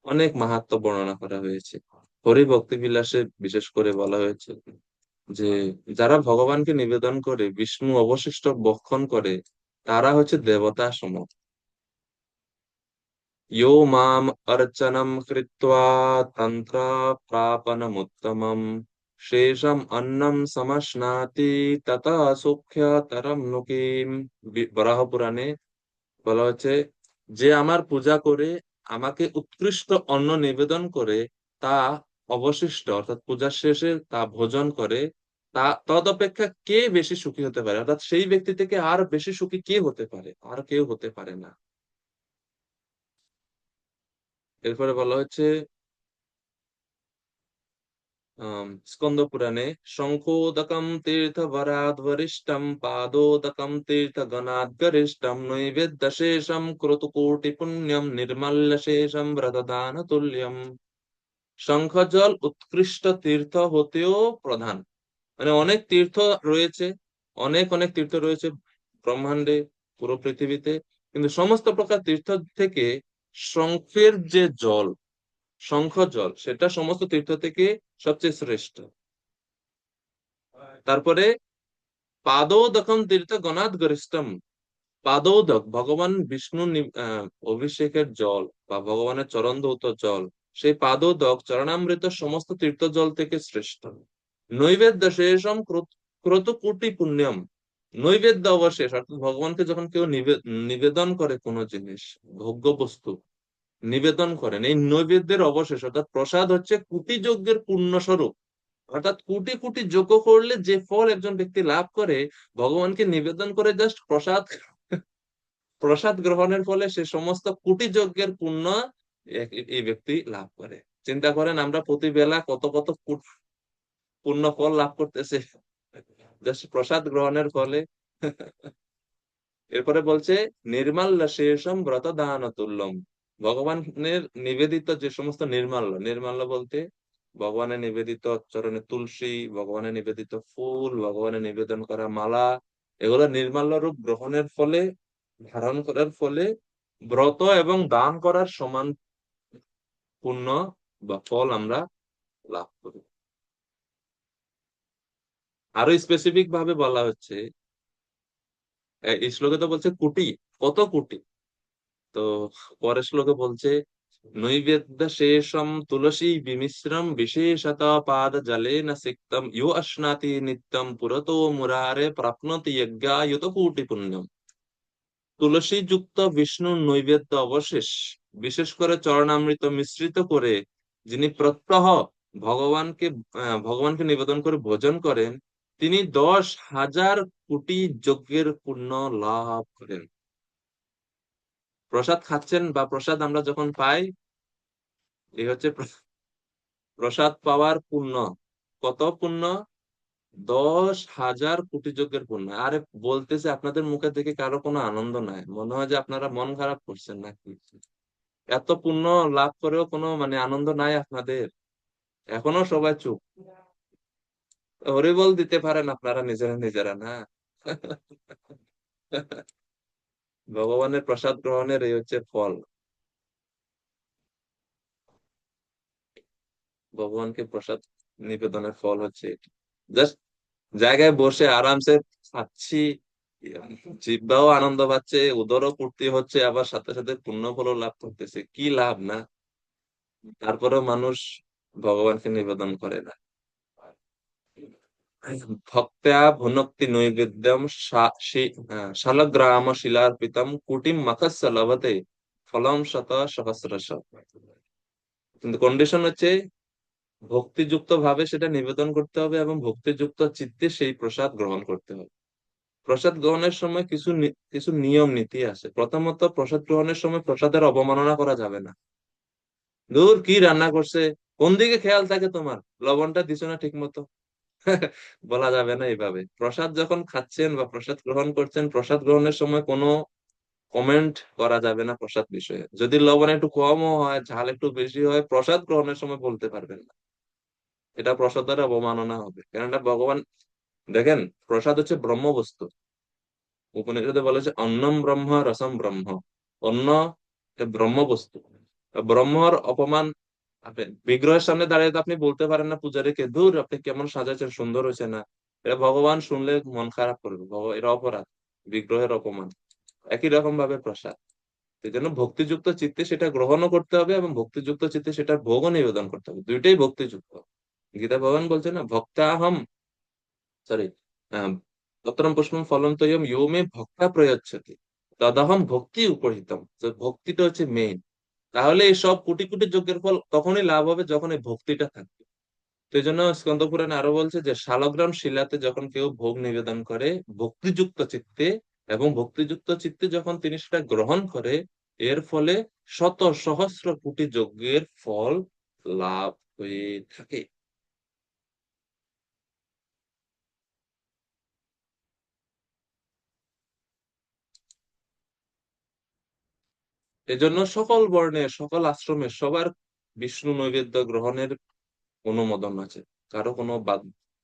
অনেক মাহাত্ম্য বর্ণনা করা হয়েছে। হরি ভক্তি বিলাসে বিশেষ করে বলা হয়েছে যে যারা ভগবানকে নিবেদন করে বিষ্ণু অবশিষ্ট ভক্ষণ করে, তারা হচ্ছে দেবতা সম। यो माम अर्चनम कृत्वा तंत्र प्रापनमुत्तमम शेषम अन्नम समश्नाति तथा সুখ্যাতরম লোকিম। বরাহ পুরাণে বলা হচ্ছে, যে আমার পূজা করে আমাকে উৎকৃষ্ট অন্ন নিবেদন করে, তা অবশিষ্ট অর্থাৎ পূজার শেষে তা ভোজন করে, তা তদপেক্ষা কে বেশি সুখী হতে পারে? অর্থাৎ সেই ব্যক্তি থেকে আর বেশি সুখী কে হতে পারে? আর কেউ হতে পারে না। এরপরে বলা হচ্ছে স্কন্দ পুরাণে, শঙ্খোদকম তীর্থ বরাদ্বরিষ্টম পাদোদকম তীর্থ গণাদ গরিষ্ঠম নৈবেদ্য শেষম ক্রতুকোটি পুণ্যম নির্মাল্য শেষম ব্রতদান তুল্যম। শঙ্খ জল উৎকৃষ্ট তীর্থ হতেও প্রধান। মানে অনেক তীর্থ রয়েছে, অনেক অনেক তীর্থ রয়েছে ব্রহ্মাণ্ডে, পুরো পৃথিবীতে, কিন্তু সমস্ত প্রকার তীর্থ থেকে শঙ্খের যে জল, শঙ্খ জল, সেটা সমস্ত তীর্থ থেকে সবচেয়ে শ্রেষ্ঠ। তারপরে পাদোদকম তীর্থ গণাদ গরিষ্ঠম। পাদোদক ভগবান বিষ্ণু অভিষেকের জল বা ভগবানের চরণ ধৌত জল, সেই পাদোদক চরণামৃত সমস্ত তীর্থ জল থেকে শ্রেষ্ঠ। নৈবেদ্য শেষম ক্রতুকোটি পুণ্যম। নৈবেদ্য অবশেষ, অর্থাৎ ভগবানকে যখন কেউ নিবেদন করে কোনো জিনিস, ভোগ্য বস্তু নিবেদন করেন, এই নৈবেদ্যের অবশেষ অর্থাৎ প্রসাদ হচ্ছে কোটি যজ্ঞের পূর্ণ স্বরূপ। অর্থাৎ কোটি কোটি যজ্ঞ করলে যে ফল একজন ব্যক্তি লাভ করে, ভগবানকে নিবেদন করে জাস্ট প্রসাদ প্রসাদ গ্রহণের ফলে সে সমস্ত কোটি যজ্ঞের পুণ্য এই ব্যক্তি লাভ করে। চিন্তা করেন আমরা প্রতি বেলা কত কত পুণ্য ফল লাভ করতেছে জাস্ট প্রসাদ গ্রহণের ফলে। এরপরে বলছে নির্মাল্য শেষম ব্রত দান তুল্যম। ভগবানের নিবেদিত যে সমস্ত নির্মাল্য, নির্মাল্য বলতে ভগবানের নিবেদিত চরণে তুলসী, ভগবানের নিবেদিত ফুল, ভগবানের নিবেদন করা মালা, এগুলো নির্মাল্য রূপ গ্রহণের ফলে, ধারণ করার ফলে ব্রত এবং দান করার সমান পুণ্য বা ফল আমরা লাভ করি। আরো স্পেসিফিক ভাবে বলা হচ্ছে, এই শ্লোকে তো বলছে কোটি, কত কোটি। তো পরের শ্লোকে বলছে নৈবেদ্য শেষম তুলসী বিমিশ্রম বিশেষত পাদ জলে ন সিক্তম ইয়ো অশ্নাতি নিত্যম পুরতো মুরারে প্রাপ্নতি যজ্ঞায়ুত কোটি পুণ্যম। তুলসী যুক্ত বিষ্ণুর নৈবেদ্য অবশেষ, বিশেষ করে চরণামৃত মিশ্রিত করে যিনি প্রত্যহ ভগবানকে ভগবানকে নিবেদন করে ভোজন করেন, তিনি 10,000 কোটি যজ্ঞের পুণ্য লাভ করেন। প্রসাদ খাচ্ছেন বা প্রসাদ আমরা যখন পাই, এই হচ্ছে প্রসাদ পাওয়ার পুণ্য। কত পুণ্য? 10,000 কোটি যজ্ঞের পুণ্য। আরে বলতেছে, আপনাদের মুখে দেখে কারো কোনো আনন্দ নাই, মনে হয় যে আপনারা মন খারাপ করছেন নাকি? এত পুণ্য লাভ করেও কোনো মানে আনন্দ নাই আপনাদের? এখনো সবাই চুপ। হরিবল দিতে পারেন আপনারা নিজেরা নিজেরা না? ভগবানের প্রসাদ গ্রহণের এই হচ্ছে ফল। ভগবানকে প্রসাদ নিবেদনের ফল হচ্ছে এটি। জাস্ট জায়গায় বসে আরামসে খাচ্ছি, জিহ্বাও আনন্দ পাচ্ছে, উদরও পূর্তি হচ্ছে, আবার সাথে সাথে পুণ্য ফলও লাভ করতেছে। কি লাভ না? তারপরেও মানুষ ভগবানকে নিবেদন করে না। ভক্ত্যা ভুনক্তি নৈবেদ্যম শালগ্রাম শিলার্পিতম কুটিম মখস্য লভতে ফলম শত সহস্রশ। কিন্তু কন্ডিশন হচ্ছে ভক্তিযুক্ত ভাবে সেটা নিবেদন করতে হবে এবং ভক্তিযুক্ত চিত্তে সেই প্রসাদ গ্রহণ করতে হবে। প্রসাদ গ্রহণের সময় কিছু নিয়ম নীতি আছে। প্রথমত, প্রসাদ গ্রহণের সময় প্রসাদের অবমাননা করা যাবে না। দূর, কি রান্না করছে, কোন দিকে খেয়াল থাকে তোমার, লবণটা দিছো না ঠিক মতো, বলা যাবে না এইভাবে। প্রসাদ যখন খাচ্ছেন বা প্রসাদ গ্রহণ করছেন, প্রসাদ গ্রহণের সময় কোনো কমেন্ট করা যাবে না প্রসাদ বিষয়ে। যদি লবণ একটু কমও হয়, ঝাল একটু বেশি হয়, প্রসাদ গ্রহণের সময় বলতে পারবেন না। এটা প্রসাদের অবমাননা হবে। কেননা ভগবান, দেখেন, প্রসাদ হচ্ছে ব্রহ্ম বস্তু। উপনিষদে বলেছে অন্নম ব্রহ্ম রসম ব্রহ্ম। অন্ন ব্রহ্ম বস্তু। ব্রহ্মর অপমান, আপনি বিগ্রহের সামনে দাঁড়িয়ে তো আপনি বলতে পারেন না পূজারীকে, দূর আপনি কেমন সাজাচ্ছেন, সুন্দর হয়েছে না। এটা ভগবান শুনলে মন খারাপ করবে, এটা অপরাধ, বিগ্রহের অপমান। একই রকম ভাবে প্রসাদ, এই জন্য ভক্তিযুক্ত চিত্তে সেটা গ্রহণও করতে হবে এবং ভক্তিযুক্ত চিত্তে সেটা ভোগও নিবেদন করতে হবে। দুইটাই ভক্তিযুক্ত। গীতা ভগবান বলছে না, ভক্তাহম, সরি, পত্রম পুষ্পম ফলম তয়ম ইয়ো মে ভক্তা প্রয়চ্ছতি তদহম ভক্তি উপহিতম। তো ভক্তিটা হচ্ছে মেইন। তাহলে এই সব কোটি কোটি যজ্ঞের ফল তখনই লাভ হবে যখন এই ভক্তিটা থাকবে। তো এই জন্য স্কন্দ পুরাণে আরো বলছে যে শালগ্রাম শিলাতে যখন কেউ ভোগ নিবেদন করে ভক্তিযুক্ত চিত্তে, এবং ভক্তিযুক্ত চিত্তে যখন তিনি সেটা গ্রহণ করে, এর ফলে শত সহস্র কোটি যজ্ঞের ফল লাভ হয়ে থাকে। এজন্য সকল বর্ণের সকল আশ্রমের সবার বিষ্ণু নৈবেদ্য গ্রহণের অনুমোদন আছে। কারো কোনো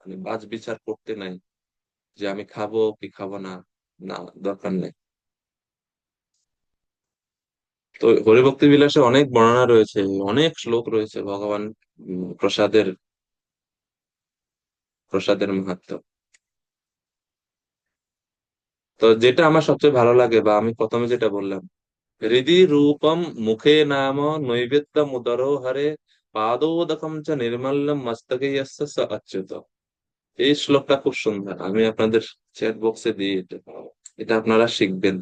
মানে বাজ বিচার করতে নাই যে আমি খাবো কি খাবো না, না, দরকার নেই। তো হরিভক্তি বিলাসে অনেক বর্ণনা রয়েছে, অনেক শ্লোক রয়েছে ভগবান প্রসাদের প্রসাদের মাহাত্ম্য। তো যেটা আমার সবচেয়ে ভালো লাগে, বা আমি প্রথমে যেটা বললাম, হৃদি রূপম মুখে নাম নৈবেদ্যম উদরো হরে পাদোদকম চ নির্মল্যম মস্তকে ইয়স্য স অচ্যুত। এই শ্লোকটা খুব সুন্দর, আমি আপনাদের চ্যাট বক্সে দিই এটা। এটা আপনারা শিখবেন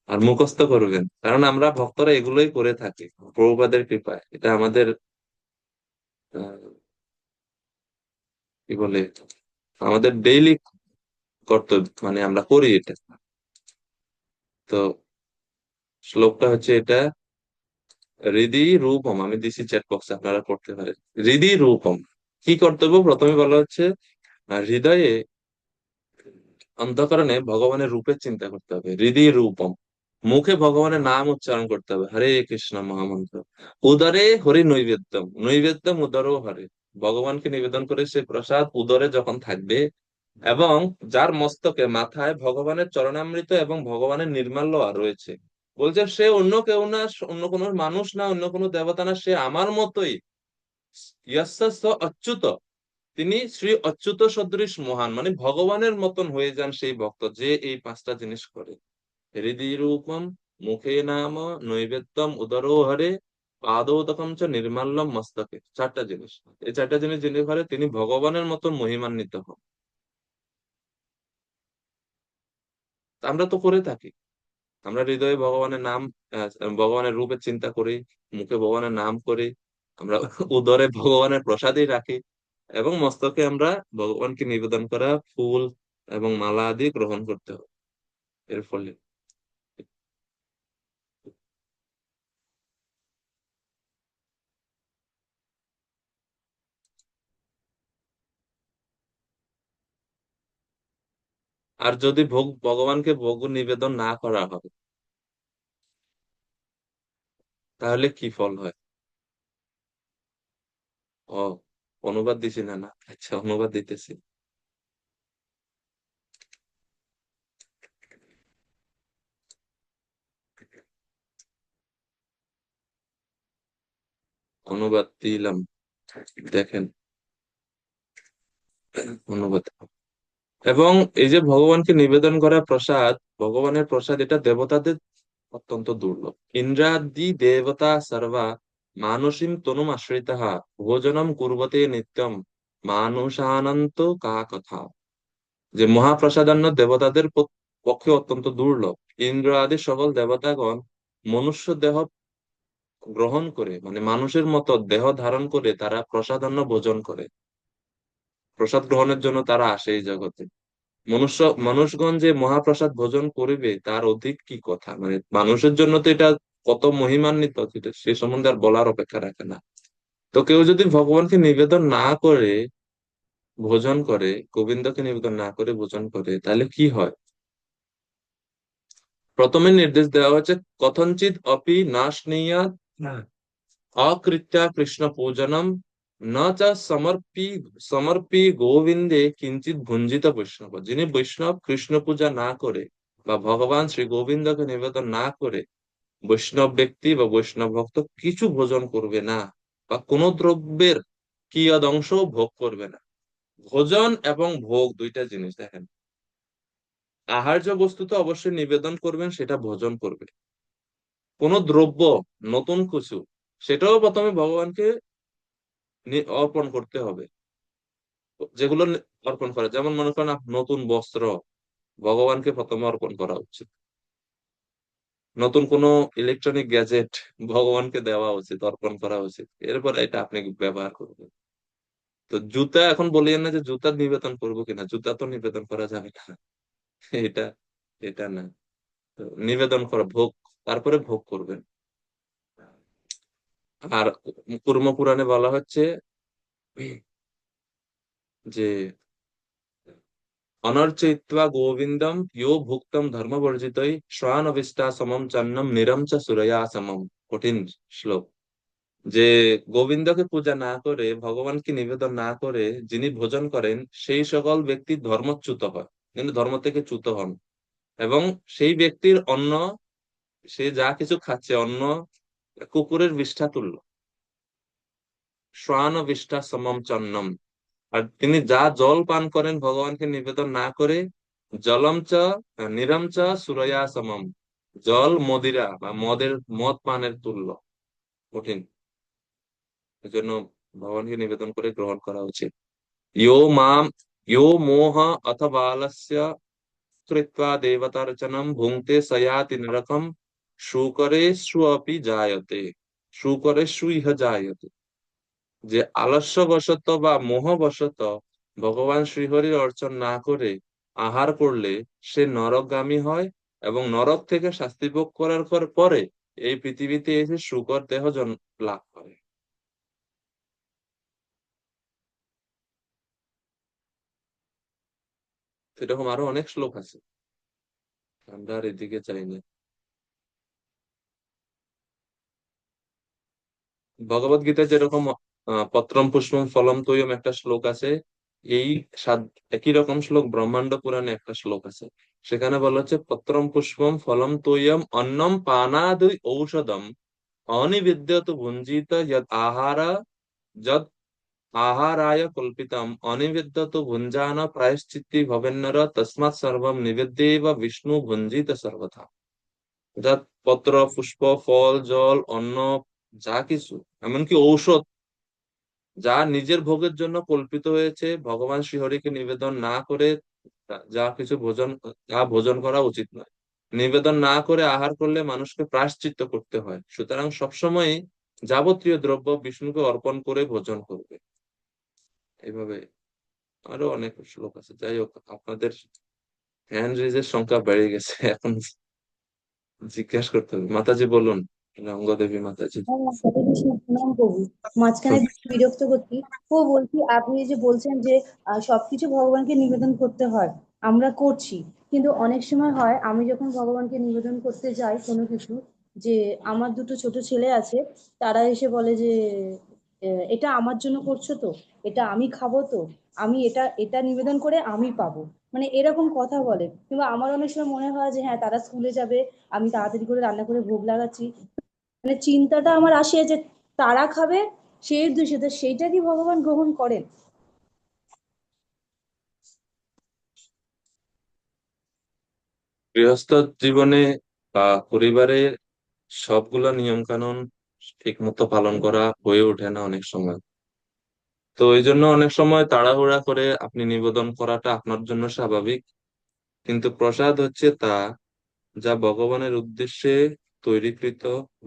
আর মুখস্থ করবেন, কারণ আমরা ভক্তরা এগুলোই করে থাকি প্রভুপাদের কৃপায়। এটা আমাদের আহ, কি বলে, আমাদের ডেইলি কর্তব্য, মানে আমরা করি এটা। তো শ্লোকটা হচ্ছে এটা, হৃদি রূপম, আমি দিছি চ্যাট বক্সে, আপনারা করতে পারেন। হৃদি রূপম, কি কর্তব্য? প্রথমে বলা হচ্ছে হৃদয়ে, অন্তঃকরণে ভগবানের রূপের চিন্তা করতে হবে, হৃদি রূপম। মুখে ভগবানের নাম উচ্চারণ করতে হবে, হরে কৃষ্ণ মহামন্ত্র। উদরে হরি নৈবেদ্যম, নৈবেদ্যম উদরও হরে। ভগবানকে নিবেদন করে সে প্রসাদ উদরে যখন থাকবে, এবং যার মস্তকে মাথায় ভগবানের চরণামৃত এবং ভগবানের নির্মাল্য রয়েছে, বলছে সে অন্য কেউ না, অন্য কোনো মানুষ না, অন্য কোনো দেবতা না, সে আমার মতোই। ইয়স্য স অচ্যুত, তিনি শ্রী অচ্যুত সদৃশ মহান, মানে ভগবানের মতন হয়ে যান সেই ভক্ত যে এই পাঁচটা জিনিস করে। হৃদি রূপম, মুখে নাম, নৈবেদ্যম উদরো হরে, পাদোদকম চ নির্মাল্যম মস্তকে। চারটা জিনিস, এই চারটা জিনিস যিনি করে তিনি ভগবানের মতন মহিমান্বিত হন। আমরা তো করে থাকি। আমরা হৃদয়ে ভগবানের নাম, ভগবানের রূপের চিন্তা করি, মুখে ভগবানের নাম করি, আমরা উদরে ভগবানের প্রসাদই রাখি, এবং মস্তকে আমরা ভগবানকে নিবেদন করা ফুল এবং মালা আদি গ্রহণ করতে হবে এর ফলে। আর যদি ভগবানকে ভোগ নিবেদন না করা হয়, তাহলে কি ফল হয়? ও, অনুবাদ দিছি না? না, আচ্ছা, অনুবাদ দিতেছি। অনুবাদ দিলাম, দেখেন অনুবাদ। এবং এই যে ভগবানকে নিবেদন করা প্রসাদ, ভগবানের প্রসাদ, এটা দেবতাদের অত্যন্ত দুর্লভ। ইন্দ্রাদি দেবতা সর্বা মানসীম তনুম আশ্রিতাঃ ভোজনম কুর্বতে নিত্যম মানুষানন্ত কা কথা। যে মহাপ্রসাদান্ন দেবতাদের পক্ষে অত্যন্ত দুর্লভ। ইন্দ্র আদি সকল দেবতাগণ মনুষ্য দেহ গ্রহণ করে, মানে মানুষের মতো দেহ ধারণ করে তারা প্রসাদান্ন ভোজন করে। প্রসাদ গ্রহণের জন্য তারা আসে এই জগতে। মানুষগণ যে মহাপ্রসাদ ভোজন করিবে তার অধিক কি কথা, মানে মানুষের জন্য তো এটা কত মহিমান্বিত, সেটা সে সম্বন্ধে আর বলার অপেক্ষা রাখে না। তো কেউ যদি ভগবানকে নিবেদন না করে ভোজন করে, গোবিন্দকে নিবেদন না করে ভোজন করে, তাহলে কি হয়? প্রথমে নির্দেশ দেওয়া হচ্ছে, কথঞ্চিত অপি নাশনীয়া অকৃত্যা কৃষ্ণ পূজনম ন চ সমর্পি গোবিন্দে কিঞ্চিত ভুঞ্জিত বৈষ্ণব। যিনি বৈষ্ণব কৃষ্ণ পূজা না করে বা ভগবান শ্রী গোবিন্দকে নিবেদন না করে, বৈষ্ণব ব্যক্তি বা বৈষ্ণব ভক্ত কিছু ভোজন করবে না, বা কোনো দ্রব্যের কিয়দ অংশ ভোগ করবে না। ভোজন এবং ভোগ দুইটা জিনিস, দেখেন। আহার্য বস্তু তো অবশ্যই নিবেদন করবেন, সেটা ভোজন করবে। কোন দ্রব্য, নতুন কিছু, সেটাও প্রথমে ভগবানকে অর্পণ করতে হবে। যেগুলো অর্পণ করা, যেমন মনে করেন নতুন বস্ত্র, ভগবানকে প্রথমে অর্পণ করা উচিত। নতুন কোনো ইলেকট্রনিক গ্যাজেট ভগবানকে দেওয়া উচিত, অর্পণ করা উচিত, এরপর এটা আপনি ব্যবহার করবেন। তো জুতা এখন বলিয়েন না যে জুতা নিবেদন করবো কিনা, জুতা তো নিবেদন করা যাবে না। এটা এটা না। তো নিবেদন করা ভোগ, তারপরে ভোগ করবেন। আর কুর্ম পুরাণে বলা হচ্ছে যে অনর্চয়িত্বা গোবিন্দম ইয়ো ভুক্তম ধর্মবর্জিতই শ্রানবিষ্টা সমম চন্নম নিরম চ সুরয়া সমম। কঠিন শ্লোক। যে গোবিন্দকে পূজা না করে, ভগবানকে নিবেদন না করে যিনি ভোজন করেন, সেই সকল ব্যক্তি ধর্মচ্যুত হয়, কিন্তু ধর্ম থেকে চ্যুত হন। এবং সেই ব্যক্তির অন্ন, সে যা কিছু খাচ্ছে, অন্ন কুকুরের বিষ্ঠা তুল্য। শ্রান বিষ্ঠা সমম চন্নম। আর তিনি যা জল পান করেন ভগবানকে নিবেদন না করে, জলম চ নিরম চ সুরয়া সমম। জল মদিরা বা মদ পানের তুল্য। কঠিন। এজন্য ভগবানকে নিবেদন করে গ্রহণ করা উচিত। ইয়ো মাম ইয়ো মোহ অথবা আলস্য কৃত্বা দেবতার্চনম ভুঙ্ক্তে সয়াতি নরকম শুকরেষু অপি জায়তে। শুকরেষু ইহ জায়তে। যে আলস্যবশত বা মোহবশত ভগবান শ্রীহরির অর্চন না করে আহার করলে সে নরকগামী হয়, এবং নরক থেকে শাস্তি ভোগ করার পরে এই পৃথিবীতে এসে শুকর দেহ লাভ করে। সেরকম আরো অনেক শ্লোক আছে, আমরা আর এদিকে চাই না। ভগবত গীতায় যেরকম পত্রম পুষ্পম ফলম তৈয়ম একটা শ্লোক আছে, এই একই রকম শ্লোক ব্রহ্মাণ্ড পুরাণে একটা শ্লোক আছে। সেখানে বলা হচ্ছে, পত্রম পুষ্পম ফলম তৈয়ম অন্নম পানাদি ঔষধম অনিবিদ্যত ভুঞ্জিত যদ আহারা যদ আহারায় কল্পিতম অনিবিদ্যত ভুঞ্জান প্রায়শ্চিত্তি ভবেন্নর তস্মাৎ সর্বম নিবেদ্যেব বিষ্ণু ভুঞ্জিত সর্বথা। অর্থাৎ পত্র, পুষ্প, ফল, জল, অন্ন, যা কিছু, এমনকি ঔষধ, যা নিজের ভোগের জন্য কল্পিত হয়েছে, ভগবান শ্রীহরিকে নিবেদন না করে যা কিছু যা ভোজন করা উচিত নয়। নিবেদন না করে আহার করলে মানুষকে প্রায়শ্চিত্ত করতে হয়, সুতরাং সবসময় যাবতীয় দ্রব্য বিষ্ণুকে অর্পণ করে ভোজন করবে। এইভাবে আরো অনেক শ্লোক আছে। যাই হোক, আপনাদের হ্যান্ড রেজের সংখ্যা বেড়ে গেছে এখন, জিজ্ঞাসা করতে হবে। মাতাজি বলুন, রঙ্গদেবী মাতাজি। হ্যাঁ, হরে কৃষ্ণ, প্রণাম প্রভু। মাঝখানে বিরক্ত করছি। ও বলছি, আপনি যে বলছেন যে সবকিছু ভগবানকে নিবেদন করতে হয়, আমরা করছি, কিন্তু অনেক সময় হয় আমি যখন ভগবানকে নিবেদন করতে যাই কোনো কিছু, যে আমার দুটো ছোট ছেলে আছে, তারা এসে বলে যে এটা আমার জন্য করছো তো, এটা আমি খাবো তো, আমি এটা এটা নিবেদন করে আমি পাবো, মানে এরকম কথা বলে। কিংবা আমার অনেক সময় মনে হয় যে হ্যাঁ, তারা স্কুলে যাবে, আমি তাড়াতাড়ি করে রান্না করে ভোগ লাগাচ্ছি, মানে চিন্তাটা আমার আসে যে তারা খাবে, সেই উদ্দেশ্যে তো সেইটা কি ভগবান গ্রহণ করেন? গৃহস্থ জীবনে বা পরিবারে সবগুলা নিয়ম কানুন ঠিক মতো পালন করা হয়ে ওঠে না অনেক সময়। তো এই জন্য অনেক সময় তাড়াহুড়া করে আপনি নিবেদন করাটা আপনার জন্য স্বাভাবিক, কিন্তু প্রসাদ হচ্ছে তা যা ভগবানের উদ্দেশ্যে তৈরিকৃত,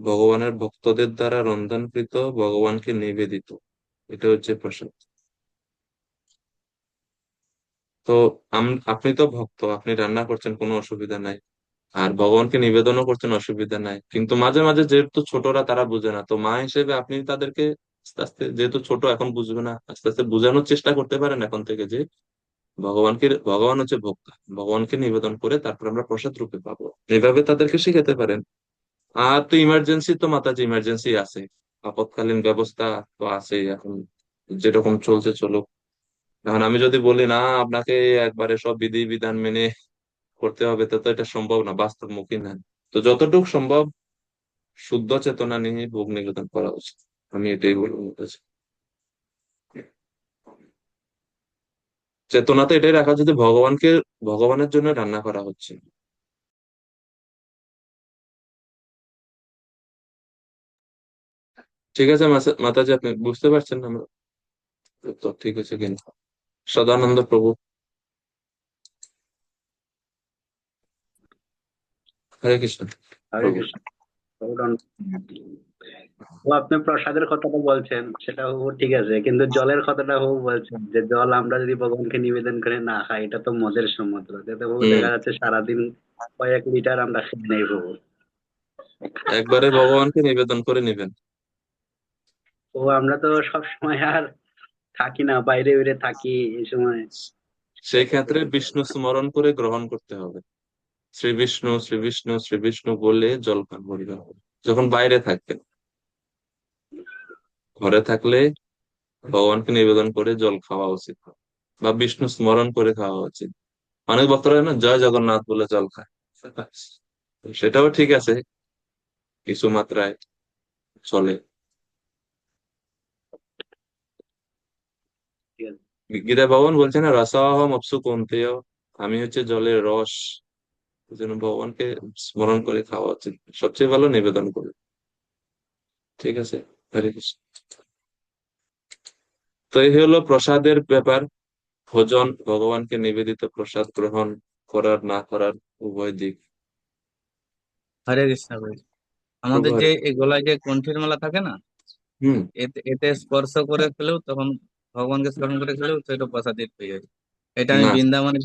ভগবানের ভক্তদের দ্বারা রন্ধনকৃত, ভগবানকে নিবেদিত। এটা হচ্ছে প্রসাদ। তো আপনি তো ভক্ত, আপনি রান্না করছেন, কোনো অসুবিধা নাই, আর ভগবানকে নিবেদনও করছেন, অসুবিধা নাই। কিন্তু মাঝে মাঝে যেহেতু ছোটরা তারা বুঝে না, তো মা হিসেবে আপনি তাদেরকে আস্তে আস্তে, যেহেতু ছোট এখন বুঝবে না, আস্তে আস্তে বোঝানোর চেষ্টা করতে পারেন এখন থেকে যে ভগবান হচ্ছে ভোক্তা, ভগবানকে নিবেদন করে তারপর আমরা প্রসাদ রূপে পাবো, এইভাবে তাদেরকে শিখাতে পারেন। আর তো ইমার্জেন্সি তো মাতাজি ইমার্জেন্সি আছে, আপৎকালীন ব্যবস্থা তো আছে এখন, যেরকম চলছে চলুক। এখন আমি যদি বলি না আপনাকে একবারে সব বিধি বিধান মেনে করতে হবে, তো তো এটা সম্ভব না, বাস্তবমুখী না। তো যতটুকু সম্ভব শুদ্ধ চেতনা নিয়ে ভোগ নিবেদন করা উচিত, আমি এটাই বলবো মাতাজি। চেতনাতে এটাই রাখা যদি ভগবানের জন্য রান্না করা হচ্ছে। ঠিক আছে মাতাজি, আপনি বুঝতে পারছেন না আমরা? তো ঠিক আছে কিন্তু সদানন্দ প্রভু, হরে কৃষ্ণ হরে প্রভু। কৃষ্ণ। ও আপনি প্রসাদের কথাটা বলছেন, সেটা ও ঠিক আছে, কিন্তু জলের কথাটা ও বলছেন যে জল আমরা যদি ভগবানকে নিবেদন করে না খাই, এটা তো মদের সমুদ্র, যাতে ও হম। দেখা যাচ্ছে সারাদিন কয়েক লিটার আমরা খেয়ে নেই প্রভু। একবারে ভগবানকে নিবেদন করে নিবেন। ও আমরা তো সব সময় আর থাকি না, বাইরে বাইরে থাকি এই সময়। সেই ক্ষেত্রে বিষ্ণু স্মরণ করে গ্রহণ করতে হবে। শ্রী বিষ্ণু শ্রী বিষ্ণু শ্রী বিষ্ণু বলে জল পান করিবেন যখন বাইরে থাকবেন। ঘরে থাকলে ভগবানকে নিবেদন করে জল খাওয়া উচিত, বা বিষ্ণু স্মরণ করে খাওয়া উচিত। অনেক ভক্তরা না জয় জগন্নাথ বলে জল খায়, সেটাও ঠিক আছে, কিছু মাত্রায় চলে। ঠিক আছে। গীতা ভগবান বলছে না, রসাহম অপ্সু কৌন্তেয়, আমি হচ্ছে জলের রস। এই জন্য ভগবানকে স্মরণ করে খাওয়া উচিত, সবচেয়ে ভালো নিবেদন করে। ঠিক আছে, হরে কৃষ্ণ। তো এই হলো প্রসাদের ব্যাপার। ভোজন, ভগবানকে নিবেদিত প্রসাদ গ্রহণ করার না করার উভয় দিক। হরে কৃষ্ণ ভাই। প্রভু আমাদের যে হরে। এই গলায় যে কণ্ঠের মালা থাকে না, হম। এতে এতে স্পর্শ করে ফেলেও তখন ভগবানকে স্মরণ করে ফেলেও তো এটা প্রসাদের পেয়ে যায়। এটা আমি না, বৃন্দাবনে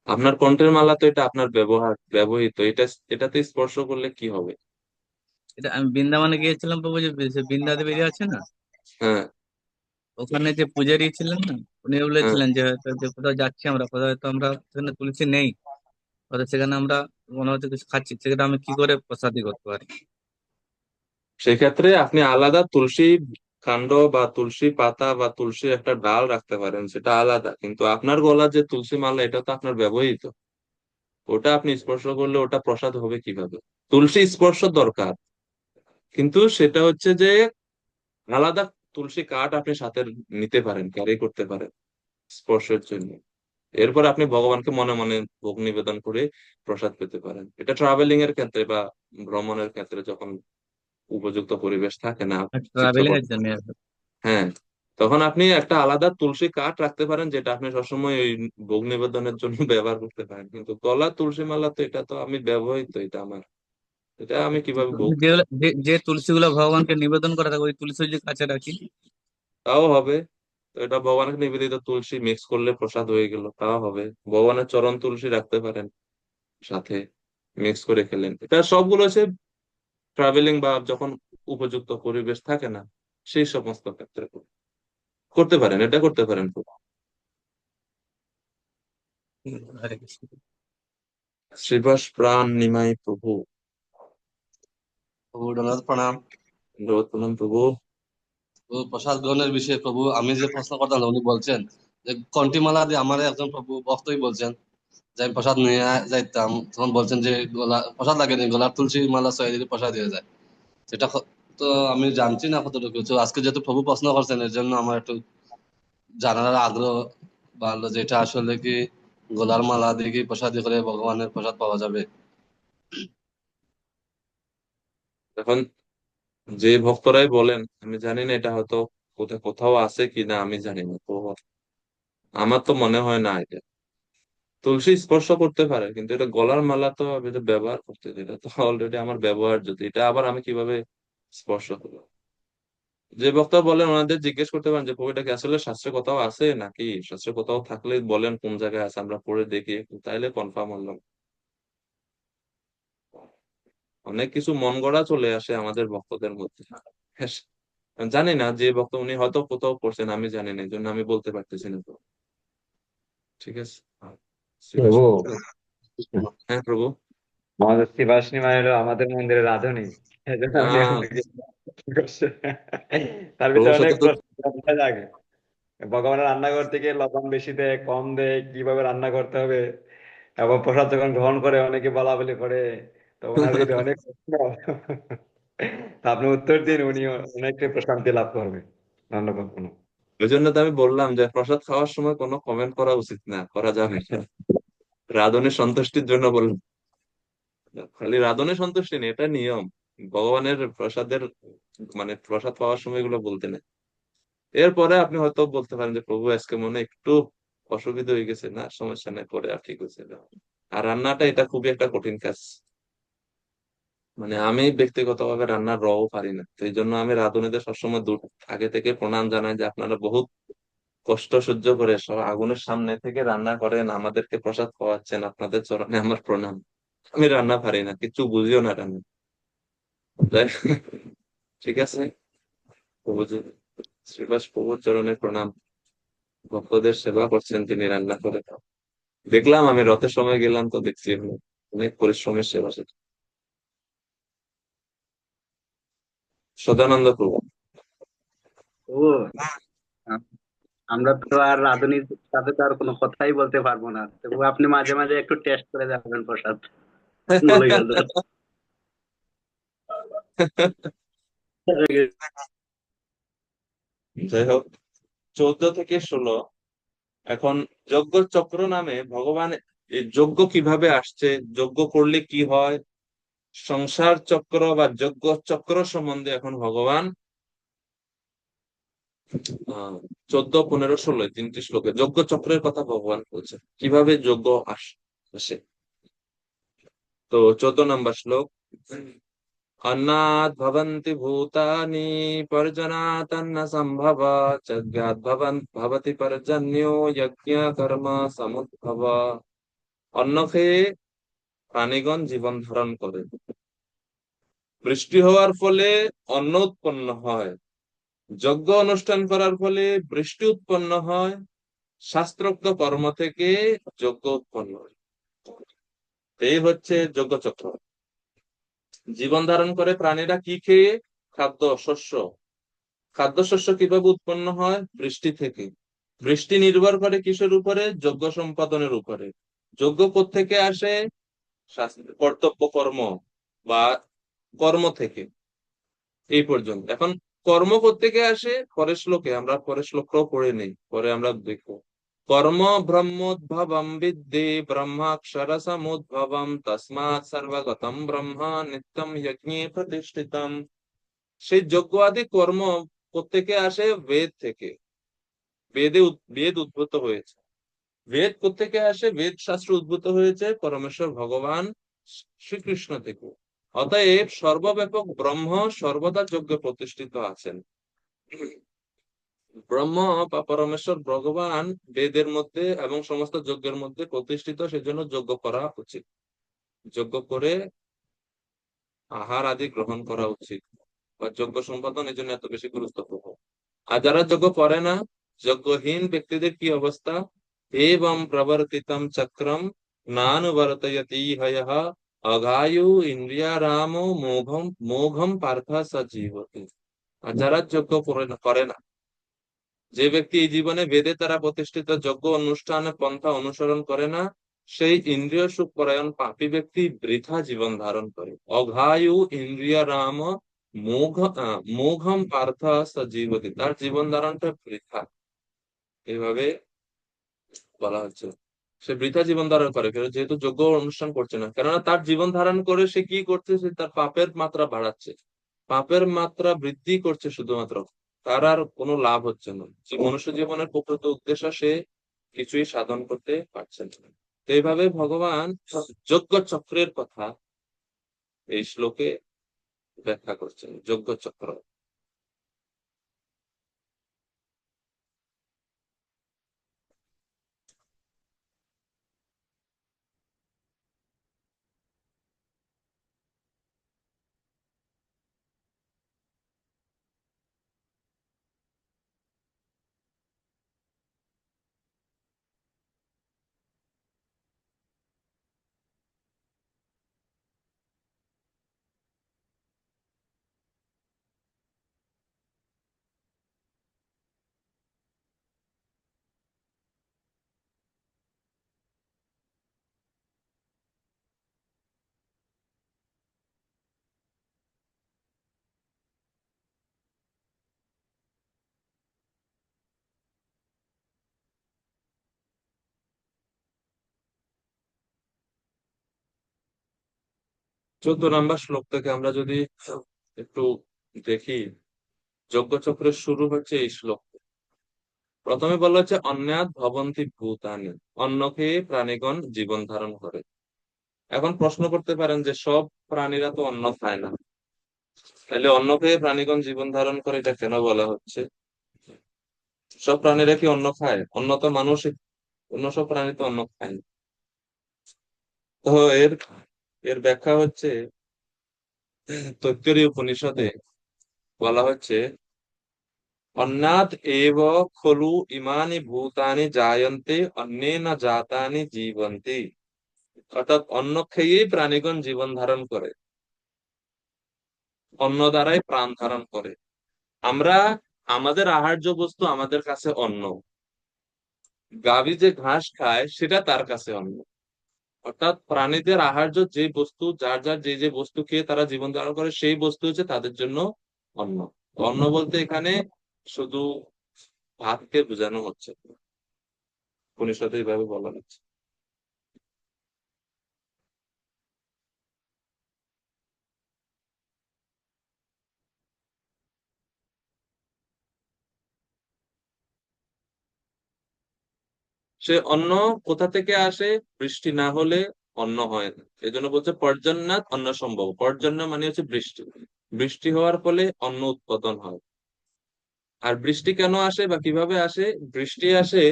আপনার কণ্ঠের মালা তো এটা আপনার ব্যবহৃত, এটাতে স্পর্শ করলে কি হবে? এটা আমি বৃন্দাবনে গিয়েছিলাম প্রভু, যে যে বৃন্দা দেবী যে আছে না, হ্যাঁ। ওখানে যে পূজারী ছিলেন না, উনি হ্যাঁ, বলেছিলেন যে হয়তো যে কোথাও যাচ্ছি আমরা, কোথাও হয়তো আমরা সেখানে তুলসী নেই, হয়তো সেখানে আমরা মনে হচ্ছে কিছু খাচ্ছি, সেটা আমি কি করে প্রসাদী করতে পারি? সেক্ষেত্রে আপনি আলাদা তুলসী কাণ্ড বা তুলসী পাতা বা তুলসী একটা ডাল রাখতে পারেন, সেটা আলাদা। কিন্তু আপনার গলার যে তুলসী মালা, এটা তো আপনার ব্যবহৃত, ওটা আপনি স্পর্শ করলে ওটা প্রসাদ হবে কিভাবে? তুলসী স্পর্শ দরকার, কিন্তু সেটা হচ্ছে যে আলাদা তুলসী কাঠ আপনি সাথে নিতে পারেন, ক্যারি করতে পারেন স্পর্শের জন্য। এরপর আপনি ভগবানকে মনে মনে ভোগ নিবেদন করে প্রসাদ পেতে পারেন। এটা ট্রাভেলিং এর ক্ষেত্রে বা ভ্রমণের ক্ষেত্রে, যখন উপযুক্ত পরিবেশ থাকে না, ট্রাভেলিং চিত্রপট। এর জন্য। হ্যাঁ, তখন আপনি একটা আলাদা তুলসী কাঠ রাখতে পারেন, যেটা আপনি সবসময় ওই ভোগ নিবেদনের জন্য ব্যবহার করতে পারেন। কিন্তু গলা তুলসী মালা তো এটা তো আমি ব্যবহৃত, এটা আমার, এটা আমি কিভাবে ভোগ, যে যে তুলসী গুলা ভগবানকে নিবেদন করা থাকে ওই তুলসী যে কাছে রাখি। তাও হবে। তো এটা ভগবানকে নিবেদিত তুলসী মিক্স করলে প্রসাদ হয়ে গেল, তাও হবে। ভগবানের চরণ তুলসী রাখতে পারেন সাথে, মিক্স করে খেলেন। এটা সবগুলো হচ্ছে ট্রাভেলিং বা যখন উপযুক্ত পরিবেশ থাকে না, সেই সমস্ত ক্ষেত্রে করতে পারেন, এটা করতে পারেন। হরে কৃষ্ণ। শ্রীবাস প্রাণ নিমাই প্রভু। প্রভু ধন্যবাদ, প্রণাম। ধন্যবাদ, প্রণাম প্রভু। প্রভু প্রসাদ গ্রহণের বিষয়ে প্রভু আমি যে প্রশ্ন করতাম উনি বলছেন যে কন্টিমালা দিয়ে আমার একজন প্রভু ভক্তই বলছেন যে আমি প্রসাদ নিয়ে যাইতাম, তখন বলছেন যে গলা প্রসাদ লাগেনি, গলার তুলসী মালা ছয় দিলে প্রসাদ হয়ে যায়। সেটা তো আমি জানছি না কতটুকু। তো আজকে যেহেতু প্রভু প্রশ্ন করছেন এর জন্য আমার একটু জানার আগ্রহ বাড়লো যে এটা আসলে কি গলার মালা দিয়ে কি প্রসাদি করে ভগবানের প্রসাদ পাওয়া যাবে? এখন যে ভক্তরাই বলেন, আমি জানি না এটা হয়তো কোথাও কোথাও আছে কিনা, আমি জানি না তো। আমার তো মনে হয় না এটা তুলসী স্পর্শ করতে পারে, কিন্তু এটা গলার মালা তো আমি তো ব্যবহার করতে, এটা তো অলরেডি আমার ব্যবহার, যদি এটা আবার আমি কিভাবে স্পর্শ করবো? যে বক্তা বলেন ওনাদের জিজ্ঞেস করতে পারেন যে প্রভু এটা কি আসলে শাস্ত্রে কোথাও আছে নাকি, শাস্ত্রে কোথাও থাকলে বলেন কোন জায়গায় আছে, আমরা পড়ে দেখি একটু, তাইলে কনফার্ম হলাম। অনেক কিছু মন গড়া চলে আসে আমাদের ভক্তদের মধ্যে। জানি না, যে ভক্ত উনি হয়তো কোথাও পড়ছেন, আমি জানি না, এই জন্য আমি বলতে পারতেছি না তো। ঠিক আছে। শ্রীবাস প্রভু, প্রভু। হ্যাঁ প্রভু। আমাদের শিবাশিনী মা হলো আমাদের মন্দিরের রাঁধুনি, এই জন্য উনি আহ আমাকে জিজ্ঞেস করছে। তার ভিতরে প্রভুর অনেক সাথে তো প্রশ্ন জাগে। ভগবানের রান্নাঘর থেকে লবণ বেশি দেয় কম দেয়, কিভাবে রান্না করতে হবে, এবং প্রসাদ যখন গ্রহণ করে অনেকে বলা বলি করে। তো ওনার ভিতরে অনেক প্রশ্ন। তা আপনি উত্তর দিন, উনি অনেকটাই প্রশান্তি লাভ করবে। ধন্যবাদ। ওই জন্য তো আমি বললাম যে প্রসাদ খাওয়ার সময় কোনো কমেন্ট করা উচিত না, করা যাবে না। রাধনের সন্তুষ্টির জন্য বললাম, খালি রাধনের সন্তুষ্টি নেই, এটা নিয়ম। ভগবানের প্রসাদের মানে প্রসাদ পাওয়ার সময় এগুলো বলতে নেই। এরপরে আপনি হয়তো বলতে পারেন যে প্রভু আজকে মনে হয় একটু অসুবিধা হয়ে গেছে, না সমস্যা নেই, পরে আর ঠিক হয়েছে। আর রান্নাটা এটা খুবই একটা কঠিন কাজ। মানে আমি ব্যক্তিগতভাবে রান্নার রও পারি না, তো এই জন্য আমি রাঁধুনিদের সবসময় দূর আগে থেকে প্রণাম জানাই যে আপনারা বহুত কষ্ট সহ্য করে সব আগুনের সামনে থেকে রান্না করেন, আমাদেরকে প্রসাদ খাওয়াচ্ছেন, আপনাদের চরণে আমার প্রণাম। আমি রান্না পারি না, কিছু বুঝিও না রান্না। যাই, ঠিক আছে প্রভুজি, শ্রীবাস প্রভুর চরণে প্রণাম। ভক্তদের সেবা করছেন তিনি রান্না করে। দেখলাম আমি রথের সময় গেলাম তো দেখছি এগুলো, অনেক পরিশ্রমের সেবা সেটা। সদানন্দ প্রভু। ও, আমরা তো আর রাঁধুনির সাথে তো আর কোনো কথাই বলতে পারবো না, তবু আপনি মাঝে মাঝে একটু টেস্ট করে যাবেন প্রসাদ, ভালোই হলো। যাই হোক, 14 থেকে 16 এখন যজ্ঞ চক্র নামে ভগবান, এই যজ্ঞ কিভাবে আসছে, যজ্ঞ করলে কি হয়, সংসার চক্র বা যজ্ঞ চক্র সম্বন্ধে এখন ভগবান 14, 15, 16 তিনটি শ্লোকে যজ্ঞ চক্রের কথা ভগবান বলছেন, কিভাবে যজ্ঞ আসে। তো 14 নম্বর শ্লোক, अन्नात् भवन्ति भूतानि पर्जनात् सम्भव यज्ञात् भवति पर्जन्यो यज्ञ कर्म समुद्भव। অন্ন খেয়ে প্রাণীগণ জীবন ধারণ করে, বৃষ্টি হওয়ার ফলে অন্ন উৎপন্ন হয়, যজ্ঞ অনুষ্ঠান করার ফলে বৃষ্টি উৎপন্ন হয়, শাস্ত্রোক্ত কর্ম থেকে যজ্ঞ উৎপন্ন হয়। এই হচ্ছে যজ্ঞচক্র। জীবন ধারণ করে প্রাণীরা কি খেয়ে? খাদ্য, শস্য। খাদ্যশস্য কিভাবে উৎপন্ন হয়? বৃষ্টি থেকে। বৃষ্টি নির্ভর করে কিসের উপরে? যজ্ঞ সম্পাদনের উপরে। যজ্ঞ কোত্থেকে আসে? কর্তব্য কর্ম বা কর্ম থেকে। এই পর্যন্ত। এখন কর্ম কোত্থেকে আসে? পরের শ্লোকে, আমরা পরের শ্লোকটাও পড়ে নেই, পরে আমরা দেখবো। কর্ম ব্রহ্মোদ্ভবম বিদ্ধি ব্রহ্মাক্ষর সমুদ্ভবম তস্মাৎ সর্বগতম ব্রহ্মা নিত্যম যজ্ঞে প্রতিষ্ঠিতম। সেই যজ্ঞ আদি কর্ম কোত্থেকে আসে? বেদ থেকে। বেদ উদ্ভূত হয়েছে। বেদ কোত্থেকে আসে? বেদ শাস্ত্র উদ্ভূত হয়েছে পরমেশ্বর ভগবান শ্রীকৃষ্ণ থেকে। অতএব সর্বব্যাপক ব্রহ্ম সর্বদা যজ্ঞে প্রতিষ্ঠিত আছেন। ব্রহ্ম বা পরমেশ্বর ভগবান বেদের মধ্যে এবং সমস্ত যজ্ঞের মধ্যে প্রতিষ্ঠিত, সেজন্য যজ্ঞ করা উচিত। যজ্ঞ করে আহার আদি গ্রহণ করা উচিত, বা যজ্ঞ সম্পাদন এই জন্য এত বেশি গুরুত্বপূর্ণ। আর যারা যজ্ঞ করে না, যজ্ঞহীন ব্যক্তিদের কি অবস্থা? এবং প্রবর্তিতম চক্রম নানুবর্তয়তি হয়ঃ অঘায়ু ইন্দ্রিয়ারাম মোঘম মোঘম পার্থ স জীবতি। আর যারা যজ্ঞ করে না, যে ব্যক্তি এই জীবনে বেদের দ্বারা প্রতিষ্ঠিত যজ্ঞ অনুষ্ঠানে পন্থা অনুসরণ করে না, সেই ইন্দ্রিয় সুখ পরায়ণ পাপী ব্যক্তি বৃথা জীবন ধারণ করে। অঘায়ু ইন্দ্রিয় রাম মোঘম পার্থ সজীবতি, তার জীবন ধারণটা বৃথা, এইভাবে বলা হচ্ছে। সে বৃথা জীবন ধারণ করে যেহেতু যজ্ঞ অনুষ্ঠান করছে না, কেননা তার জীবন ধারণ করে সে কি করছে? সে তার পাপের মাত্রা বাড়াচ্ছে, পাপের মাত্রা বৃদ্ধি করছে শুধুমাত্র, তার আর কোনো লাভ হচ্ছে না। যে মনুষ্য জীবনের প্রকৃত উদ্দেশ্য সে কিছুই সাধন করতে পারছে না। তো এইভাবে ভগবান যজ্ঞ চক্রের কথা এই শ্লোকে ব্যাখ্যা করছেন। যজ্ঞ চক্র চোদ্দ নম্বর শ্লোক থেকে আমরা যদি একটু দেখি, যজ্ঞ চক্রের শুরু হচ্ছে এই শ্লোক। প্রথমে বলা হচ্ছে অন্যাদ ভবন্তি ভূতানি, অন্ন খেয়ে প্রাণীগণ জীবন ধারণ করে। এখন প্রশ্ন করতে পারেন যে সব প্রাণীরা তো অন্ন খায় না, তাহলে অন্ন খেয়ে প্রাণীগণ জীবন ধারণ করে, এটা কেন বলা হচ্ছে? সব প্রাণীরা কি অন্ন খায়? অন্ন তো মানুষ, অন্য সব প্রাণী তো অন্ন খায় না। তো এর এর ব্যাখ্যা হচ্ছে তৈত্তরীয় উপনিষদে বলা হচ্ছে অন্নাদ এব খলু ইমানি ভূতানি জায়ন্তে অন্যেন জাতানি জীবন্তি। অর্থাৎ অন্ন খেয়েই প্রাণীগণ জীবন ধারণ করে, অন্ন দ্বারাই প্রাণ ধারণ করে। আমরা, আমাদের আহার্য বস্তু আমাদের কাছে অন্ন, গাভী যে ঘাস খায় সেটা তার কাছে অন্ন। অর্থাৎ প্রাণীদের আহার্য যে বস্তু, যার যার যে যে বস্তু খেয়ে তারা জীবন ধারণ করে, সেই বস্তু হচ্ছে তাদের জন্য অন্ন। অন্ন বলতে এখানে শুধু ভাতকে বোঝানো হচ্ছে, উপনিষদে এইভাবে বলা হচ্ছে। সে অন্ন কোথা থেকে আসে? বৃষ্টি না হলে অন্ন হয় না, এই জন্য বলছে পর্জন্যাৎ অন্ন সম্ভব। পর্জন্য মানে হচ্ছে বৃষ্টি, বৃষ্টি হওয়ার ফলে অন্ন উৎপাদন হয়। আর বৃষ্টি কেন আসে বা কিভাবে আসে? বৃষ্টি আসে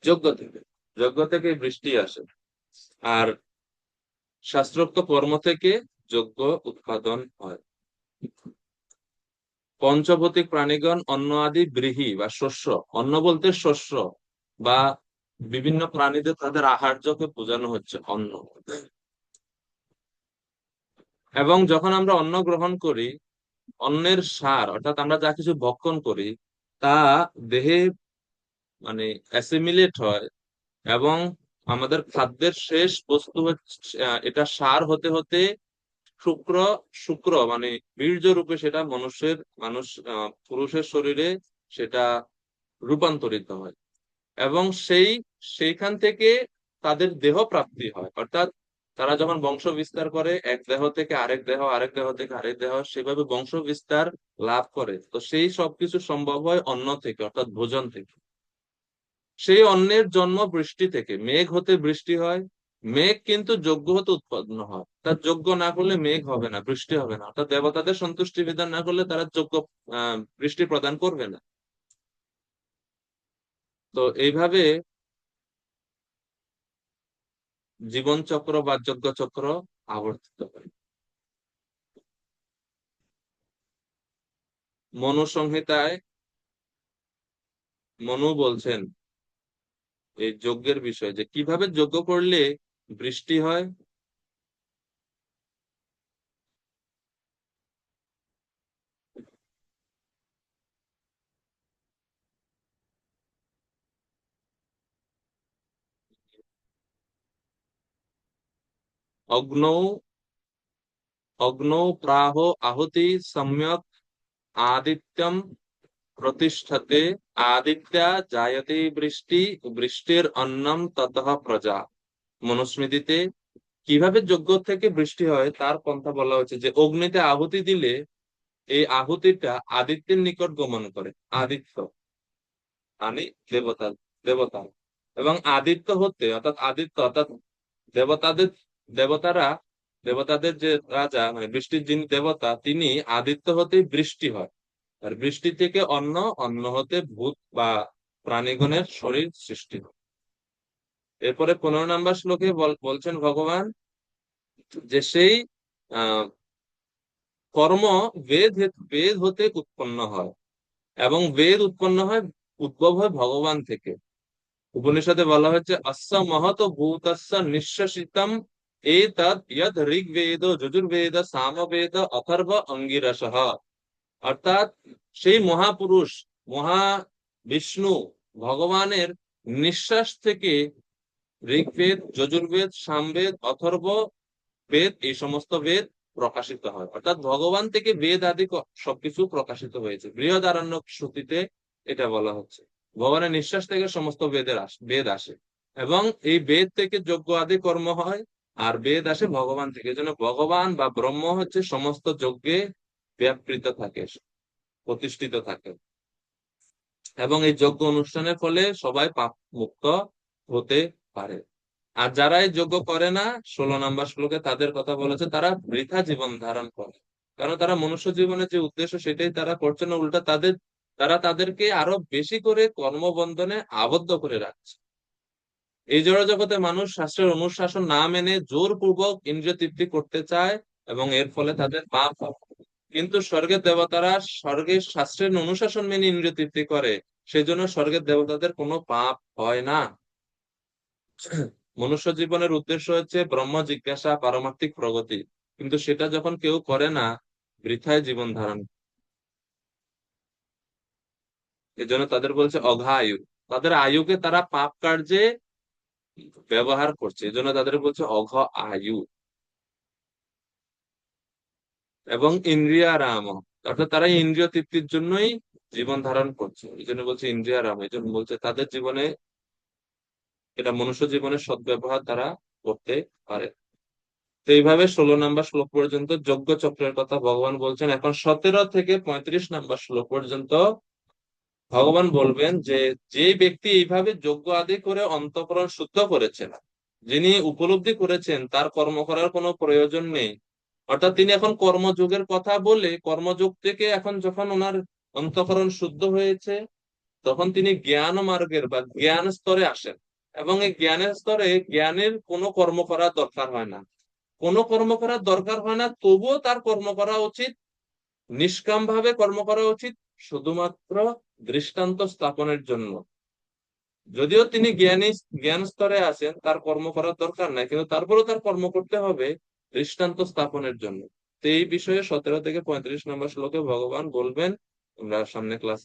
যজ্ঞ থেকে, যজ্ঞ থেকে বৃষ্টি আসে। আর শাস্ত্রোক্ত কর্ম থেকে যজ্ঞ উৎপাদন হয়। পঞ্চভৌতিক প্রাণীগণ অন্ন আদি ব্রীহি বা শস্য, অন্ন বলতে শস্য বা বিভিন্ন প্রাণীদের তাদের আহার্যকে বোঝানো হচ্ছে অন্ন। এবং যখন আমরা অন্ন গ্রহণ করি, অন্নের সার অর্থাৎ আমরা যা কিছু ভক্ষণ করি তা দেহে মানে অ্যাসিমিলেট হয়, এবং আমাদের খাদ্যের শেষ বস্তু হচ্ছে এটা সার হতে হতে শুক্র, শুক্র মানে বীর্য রূপে সেটা পুরুষের শরীরে সেটা রূপান্তরিত হয়, এবং সেইখান থেকে তাদের দেহ প্রাপ্তি হয়। অর্থাৎ তারা যখন বংশ বিস্তার করে এক দেহ থেকে আরেক দেহ, আরেক দেহ থেকে আরেক দেহ, সেভাবে বংশ বিস্তার লাভ করে, তো সেই সবকিছু সম্ভব হয় অন্ন থেকে, অর্থাৎ ভোজন থেকে। সেই অন্নের জন্ম বৃষ্টি থেকে, মেঘ হতে বৃষ্টি হয়। মেঘ কিন্তু যজ্ঞ হতে উৎপন্ন হয়, তার যজ্ঞ না করলে মেঘ হবে না, বৃষ্টি হবে না, অর্থাৎ দেবতাদের সন্তুষ্টি বিধান না করলে তারা যজ্ঞ বৃষ্টি প্রদান করবে না। তো এইভাবে জীবন চক্র বা যজ্ঞ চক্র আবর্তিত হয়। মনু সংহিতায় মনু বলছেন এই যজ্ঞের বিষয়ে, যে কিভাবে যজ্ঞ করলে বৃষ্টি হয়। অগ্নৌ অগ্নৌ প্রাহ আহুতি সম্যক আদিত্যম প্রতিষ্ঠতে, আদিত্যা জায়তে বৃষ্টি, বৃষ্টির অন্নম ততঃ প্রজা। মনুস্মৃতিতে কিভাবে যজ্ঞ থেকে বৃষ্টি হয় তার পন্থা বলা হচ্ছে, যে অগ্নিতে আহুতি দিলে এই আহুতিটা আদিত্যের নিকট গমন করে। আদিত্য মানে দেবতা, দেবতা, এবং আদিত্য হতে অর্থাৎ আদিত্য অর্থাৎ দেবতাদের, দেবতারা, দেবতাদের যে রাজা মানে বৃষ্টির যিনি দেবতা, তিনি আদিত্য হতে বৃষ্টি হয়। আর বৃষ্টি থেকে অন্ন, অন্ন হতে ভূত বা প্রাণীগণের শরীর সৃষ্টি হয়। এরপরে 15 নম্বর শ্লোকে বলছেন ভগবান যে সেই আহ কর্ম বেদ বেদ হতে উৎপন্ন হয়, এবং বেদ উৎপন্ন হয়, উদ্ভব হয় ভগবান থেকে। উপনিষদে বলা হয়েছে অস্য মহত ভূতস্য নিঃশ্বসিতম এতদ ইয়দ ঋগ্বেদ যজুর্বেদ সামবেদ অথর্ব অঙ্গিরসঃ। অর্থাৎ সেই মহাপুরুষ, মহা বিষ্ণু ভগবানের নিঃশ্বাস থেকে ঋগ্বেদ, যজুর্বেদ, সামবেদ, অথর্ব বেদ, এই সমস্ত বেদ প্রকাশিত হয়। অর্থাৎ ভগবান থেকে বেদ আদি সবকিছু প্রকাশিত হয়েছে। বৃহদারণ্যক শ্রুতিতে এটা বলা হচ্ছে, ভগবানের নিঃশ্বাস থেকে সমস্ত বেদ আসে, এবং এই বেদ থেকে যজ্ঞ আদি কর্ম হয়, আর বেদ আসে ভগবান থেকে। এই জন্য ভগবান বা ব্রহ্ম হচ্ছে সমস্ত যজ্ঞে ব্যাপৃত থাকে, প্রতিষ্ঠিত থাকে, এবং এই যজ্ঞ অনুষ্ঠানের ফলে সবাই পাপ মুক্ত হতে পারে। আর যারা এই যজ্ঞ করে না, 16 নম্বর শ্লোকে তাদের কথা বলেছে, তারা বৃথা জীবন ধারণ করে। কারণ তারা মনুষ্য জীবনের যে উদ্দেশ্য সেটাই তারা করছে না, উল্টা তারা তাদেরকে আরো বেশি করে কর্মবন্ধনে আবদ্ধ করে রাখছে। এই জড় জগতে মানুষ শাস্ত্রের অনুশাসন না মেনে জোরপূর্বক ইন্দ্রিয় তৃপ্তি করতে চায়, এবং এর ফলে তাদের পাপ হয়। কিন্তু স্বর্গের দেবতারা স্বর্গের শাস্ত্রের অনুশাসন মেনে ইন্দ্রিয় তৃপ্তি করে, সেজন্য স্বর্গের দেবতাদের কোনো পাপ হয় না। মনুষ্য জীবনের উদ্দেশ্য হচ্ছে ব্রহ্ম জিজ্ঞাসা, পারমার্থিক প্রগতি, কিন্তু সেটা যখন কেউ করে না, বৃথায় জীবন ধারণ। এজন্য তাদের বলছে অঘা আয়ু, তাদের আয়ুকে তারা পাপ কার্যে ব্যবহার করছে, এজন্য তাদের বলছে অঘ আয়ু। এবং ইন্দ্রিয়ারাম, অর্থাৎ তারা ইন্দ্রিয় তৃপ্তির জন্যই জীবন ধারণ করছে, এই জন্য বলছে ইন্দ্রিয়ারাম। এই জন্য বলছে তাদের জীবনে, এটা মনুষ্য জীবনের সদ্ব্যবহার তারা করতে পারে। তো এইভাবে 16 নম্বর শ্লোক পর্যন্ত যজ্ঞ চক্রের কথা ভগবান বলছেন। এখন 17 থেকে 35 নম্বর শ্লোক পর্যন্ত ভগবান বলবেন যে যে ব্যক্তি এইভাবে যজ্ঞ আদি করে অন্তঃকরণ শুদ্ধ করেছেন, যিনি উপলব্ধি করেছেন তার কর্ম করার কোনো প্রয়োজন নেই, অর্থাৎ তিনি এখন কর্মযোগের কথা বলে, কর্মযোগ থেকে এখন যখন ওনার অন্তঃকরণ শুদ্ধ হয়েছে, তখন তিনি জ্ঞান মার্গের বা জ্ঞান স্তরে আসেন, এবং এই জ্ঞানের স্তরে জ্ঞানের কোনো কর্ম করার দরকার হয় না, কোনো কর্ম করার দরকার হয় না, তবুও তার কর্ম করা উচিত, নিষ্কাম ভাবে কর্ম করা উচিত, শুধুমাত্র দৃষ্টান্ত স্থাপনের জন্য। যদিও তিনি জ্ঞান স্তরে আছেন, তার কর্ম করার দরকার নাই, কিন্তু তারপরেও তার কর্ম করতে হবে দৃষ্টান্ত স্থাপনের জন্য। তো এই বিষয়ে 17 থেকে 35 নম্বর শ্লোকে ভগবান বলবেন। আমরা সামনে ক্লাসে